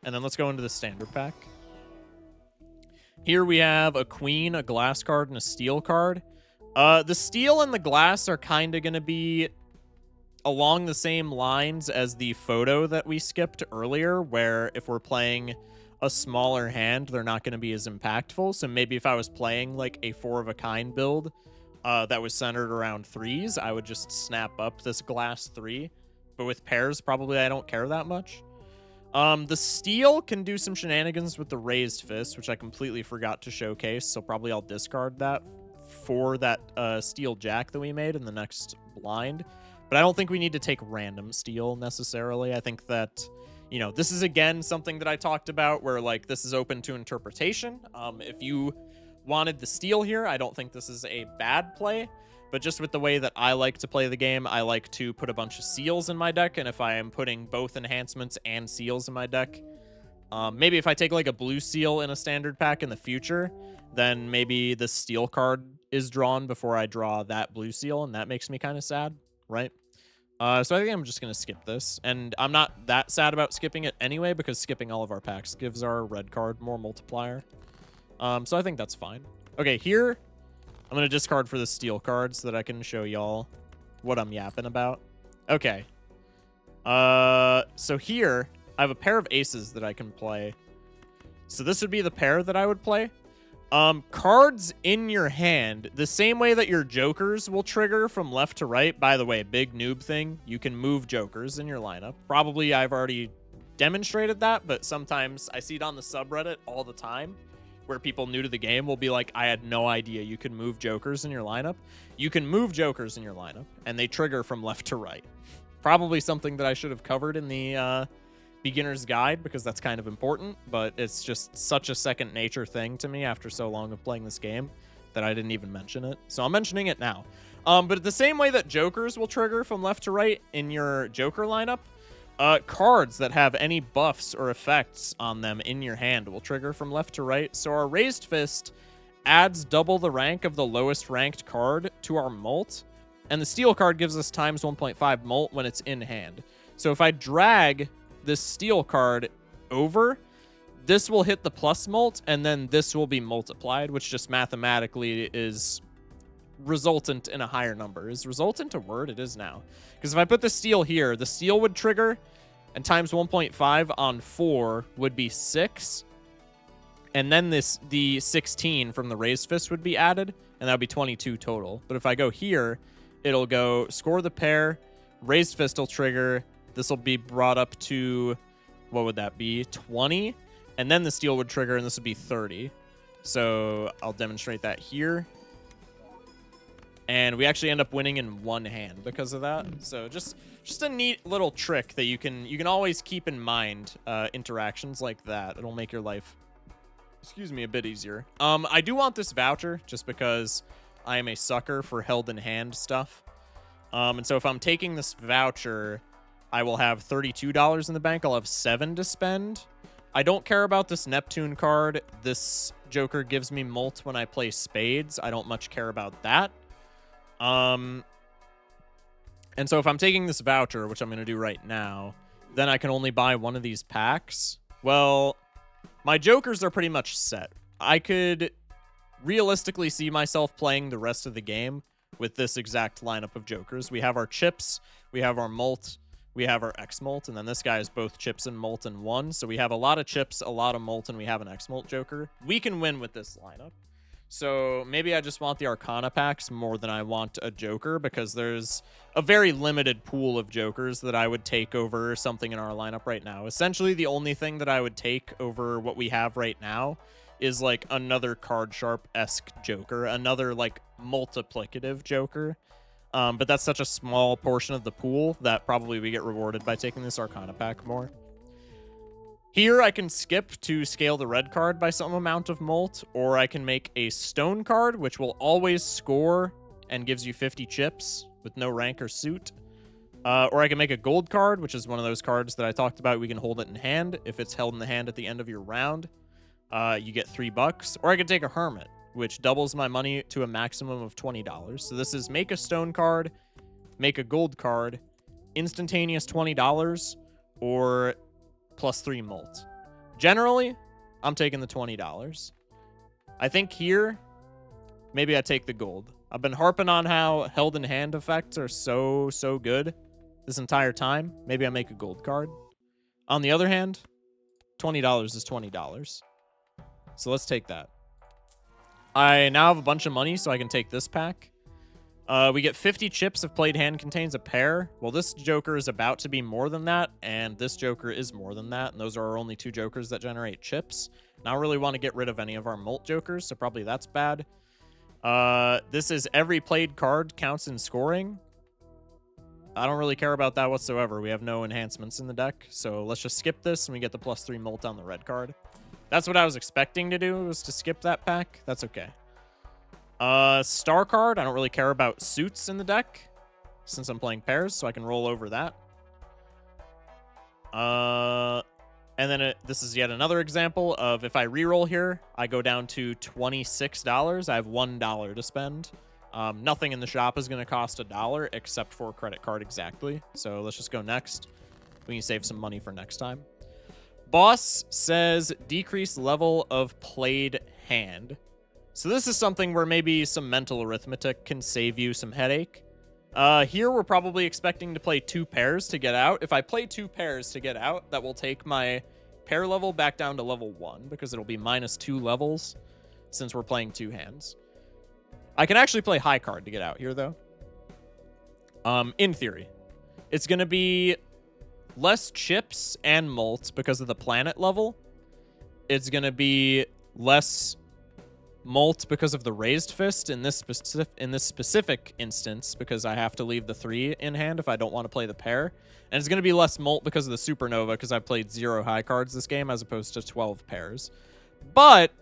And then let's go into the standard pack. Here we have a queen, a glass card, and a steel card. The steel and the glass are kind of going to be along the same lines as the photo that we skipped earlier, where if we're playing a smaller hand, they're not going to be as impactful. So maybe if I was playing like a 4 of a kind build that was centered around 3s, I would just snap up this glass 3. But with pairs, probably I don't care that much. The steel can do some shenanigans with the raised fist, which I completely forgot to showcase, so probably I'll discard that for that steel jack that we made in the next blind. But I don't think we need to take random steel necessarily. I think that, you know, this is again something that I talked about where like this is open to interpretation. If you wanted the steel here, I don't think this is a bad play. But just with the way that I like to play the game, I like to put a bunch of seals in my deck. And if I am putting both enhancements and seals in my deck, maybe if I take like a blue seal in a standard pack in the future, then maybe the steel card is drawn before I draw that blue seal. And that makes me kind of sad, right? So I think I'm just going to skip this. And I'm not that sad about skipping it anyway, because skipping all of our packs gives our red card more multiplier. So I think that's fine. Okay, here I'm going to discard for the steel card so that I can show y'all what I'm yapping about. Okay. So here, I have a pair of aces that I can play. So this would be the pair that I would play. Cards in your hand, the same way that your jokers will trigger from left to right. By the way, big noob thing, you can move jokers in your lineup. Probably I've already demonstrated that, but sometimes I see it on the subreddit all the time, where people new to the game will be like, I had no idea you could move jokers in your lineup. You can move jokers in your lineup, and they trigger from left to right. Probably something that I should have covered in the beginner's guide, because that's kind of important, but it's just such a second nature thing to me after so long of playing this game that I didn't even mention it. So I'm mentioning it now. But the same way that jokers will trigger from left to right in your joker lineup, cards that have any buffs or effects on them in your hand will trigger from left to right. So our raised fist adds double the rank of the lowest ranked card to our mult, and the steel card gives us times 1.5 mult when it's in hand. So if I drag this steel card over, this will hit the plus mult, and then this will be multiplied, which just mathematically is resultant in a higher number. Is resultant a word? It is now. Because if I put the steel here, the steel would trigger, and times 1.5 on 4 would be 6. And then the 16 from the raised fist would be added, and that would be 22 total. But if I go here, it'll go score the pair, raised fist will trigger, this will be brought up to, what would that be, 20? and then the steal would trigger, and this would be 30. So I'll demonstrate that here. And we actually end up winning in one hand because of that. So just a neat little trick that you can always keep in mind. Interactions like that, it'll make your life, excuse me, a bit easier. I do want this voucher just because I am a sucker for held in hand stuff. And so if I'm taking this voucher, I will have $32 in the bank. I'll have 7 to spend. I don't care about this Neptune card. This Joker gives me Molt when I play spades. I don't much care about that. And so if I'm taking this voucher, which I'm going to do right now, then I can only buy one of these packs. Well, my Jokers are pretty much set. I could realistically see myself playing the rest of the game with this exact lineup of Jokers. We have our chips, we have our Molt, we have our X-Molt, and then this guy is both chips and Molt in one. So we have a lot of chips, a lot of Molt, and we have an X-Molt Joker. We can win with this lineup. So maybe I just want the Arcana packs more than I want a Joker, because there's a very limited pool of Jokers that I would take over something in our lineup right now. Essentially, the only thing that I would take over what we have right now is like another Card Sharp-esque Joker, another like multiplicative Joker. But that's such a small portion of the pool that probably we get rewarded by taking this Arcana pack more. Here, I can skip to scale the red card by some amount of Molt, or I can make a stone card, which will always score and gives you 50 chips with no rank or suit. Or I can make a gold card, which is one of those cards that I talked about. We can hold it in hand. If it's held in the hand at the end of your round, you get $3. Or I can take a hermit, which doubles my money to a maximum of $20. So this is make a stone card, make a gold card, instantaneous $20, or +3 Molt. Generally, I'm taking the $20. I think here, maybe I take the gold. I've been harping on how held in hand effects are so good this entire time. Maybe I make a gold card. On the other hand, $20 is $20. So let's take that. I now have a bunch of money, so I can take this pack. We get 50 chips if played hand contains a pair. Well, this Joker is about to be more than that, and this Joker is more than that, and those are our only 2 Jokers that generate chips. And I don't really want to get rid of any of our Molt Jokers, so probably that's bad. This is every played card counts in scoring. I don't really care about that whatsoever. We have no enhancements in the deck, so let's just skip this, and we get the +3 Molt on the red card. That's what I was expecting to do, was to skip that pack. That's okay. Star card. I don't really care about suits in the deck since I'm playing pairs, so I can roll over that. And then this is yet another example of if I reroll here, I go down to $26. I have $1 to spend. Nothing in the shop is going to cost $1 except for a credit card exactly. So let's just go next. We can save some money for next time. Boss says decrease level of played hand. So this is something where maybe some mental arithmetic can save you some headache. Here we're probably expecting to play 2 pairs to get out. If I play 2 pairs to get out, that will take my pair level back down to level 1 because it'll be -2 levels since we're playing 2 hands. I can actually play high card to get out here though. In theory. It's going to be less chips and Molt because of the planet level. It's going to be less Molt because of the raised fist in this specific instance, because I have to leave the 3 in hand if I don't want to play the pair. And it's going to be less Molt because of the supernova, because I played 0 high cards this game as opposed to 12 pairs. But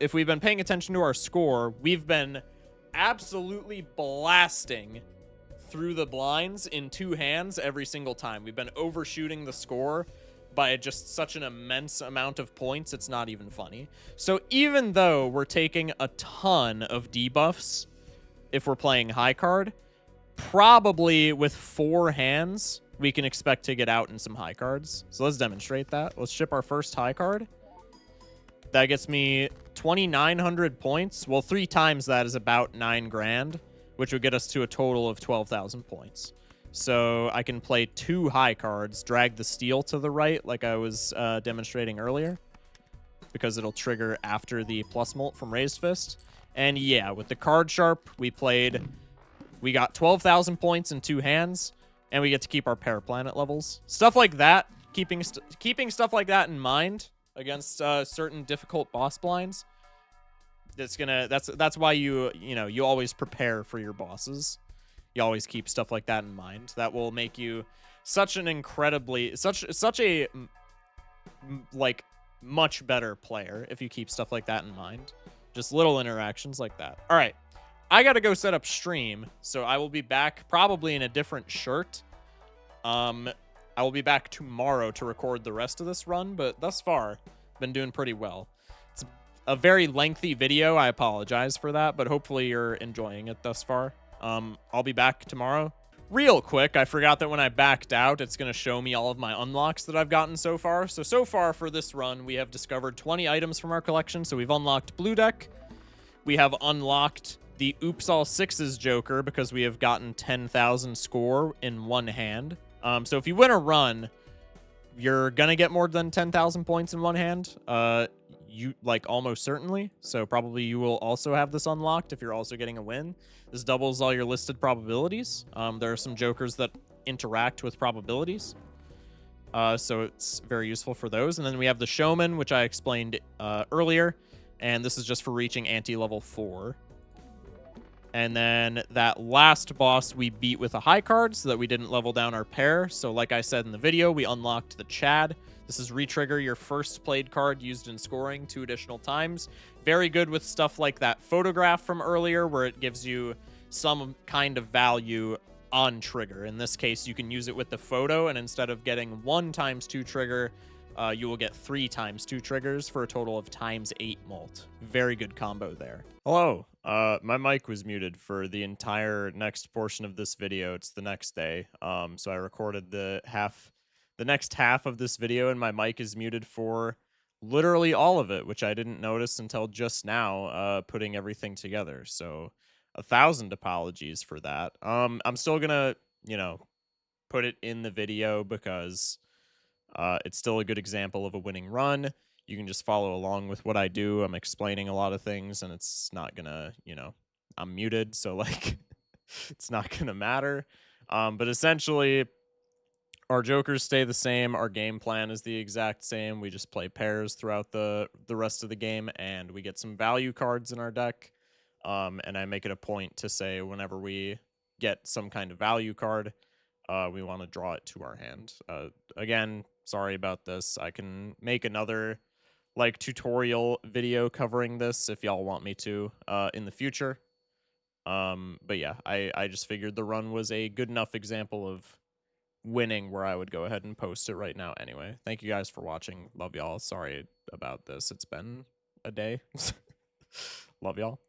if we've been paying attention to our score, we've been absolutely blasting through the blinds in 2 hands every single time. We've been overshooting the score by just such an immense amount of points, it's not even funny. So even though we're taking a ton of debuffs if we're playing high card, probably with 4 hands, we can expect to get out in some high cards. So let's demonstrate that. Let's ship our first high card. That gets me 2,900 points. Well, 3 times that is about 9 grand, which would get us to a total of 12,000 points. So I can play 2 high cards, drag the steal to the right like I was demonstrating earlier, because it'll trigger after the plus Molt from Raised Fist. And yeah, with the card sharp, we got 12,000 points in 2 hands, and we get to keep our pair planet levels. Stuff like that, keeping stuff like that in mind against certain difficult boss blinds. That's why you always prepare for your bosses. You always keep stuff like that in mind. That will make you such an incredibly such a like much better player if you keep stuff like that in mind. Just little interactions like that. All right. I got to go set up stream, so I will be back probably in a different shirt. I will be back tomorrow to record the rest of this run, but thus far, been doing pretty well. It's a very lengthy video. I apologize for that, but hopefully you're enjoying it thus far. I'll be back tomorrow. Real quick, I forgot that when I backed out, it's going to show me all of my unlocks that I've gotten so far. So far for this run, we have discovered 20 items from our collection. So we've unlocked Blue Deck. We have unlocked the Oops All Sixes Joker because we have gotten 10,000 score in one hand. So if you win a run, you're gonna get more than 10,000 points in one hand. You like almost certainly. So probably you will also have this unlocked if you're also getting a win. This doubles all your listed probabilities. There are some jokers that interact with probabilities. So it's very useful for those. And then we have the Showman, which I explained earlier. And this is just for reaching anti-level 4. And then that last boss we beat with a high card so that we didn't level down our pair. So like I said in the video, we unlocked the Chad. This is retrigger your first played card used in scoring 2 additional times. Very good with stuff like that photograph from earlier where it gives you some kind of value on trigger. In this case, you can use it with the photo, and instead of getting 1 times 2 trigger, you will get 3 times 2 triggers for a total of times 8 molt. Very good combo there. Hello. My mic was muted for the entire next portion of this video. It's the next day. So I recorded the next half of this video, and my mic is muted for literally all of it, which I didn't notice until just now, putting everything together. So 1,000 apologies for that. I'm still gonna, put it in the video because it's still a good example of a winning run. You can just follow along with what I do. I'm explaining a lot of things, and it's not gonna, I'm muted, so like, it's not gonna matter. But essentially, our jokers stay the same. Our game plan is the exact same. We just play pairs throughout the rest of the game, and we get some value cards in our deck. And I make it a point to say whenever we get some kind of value card, we want to draw it to our hand. Again, sorry about this. I can make another like tutorial video covering this if y'all want me to in the future. But yeah, I just figured the run was a good enough example of winning where I would go ahead and post it right now anyway. Thank you guys for watching. Love y'all. Sorry about this. It's been a day. Love y'all.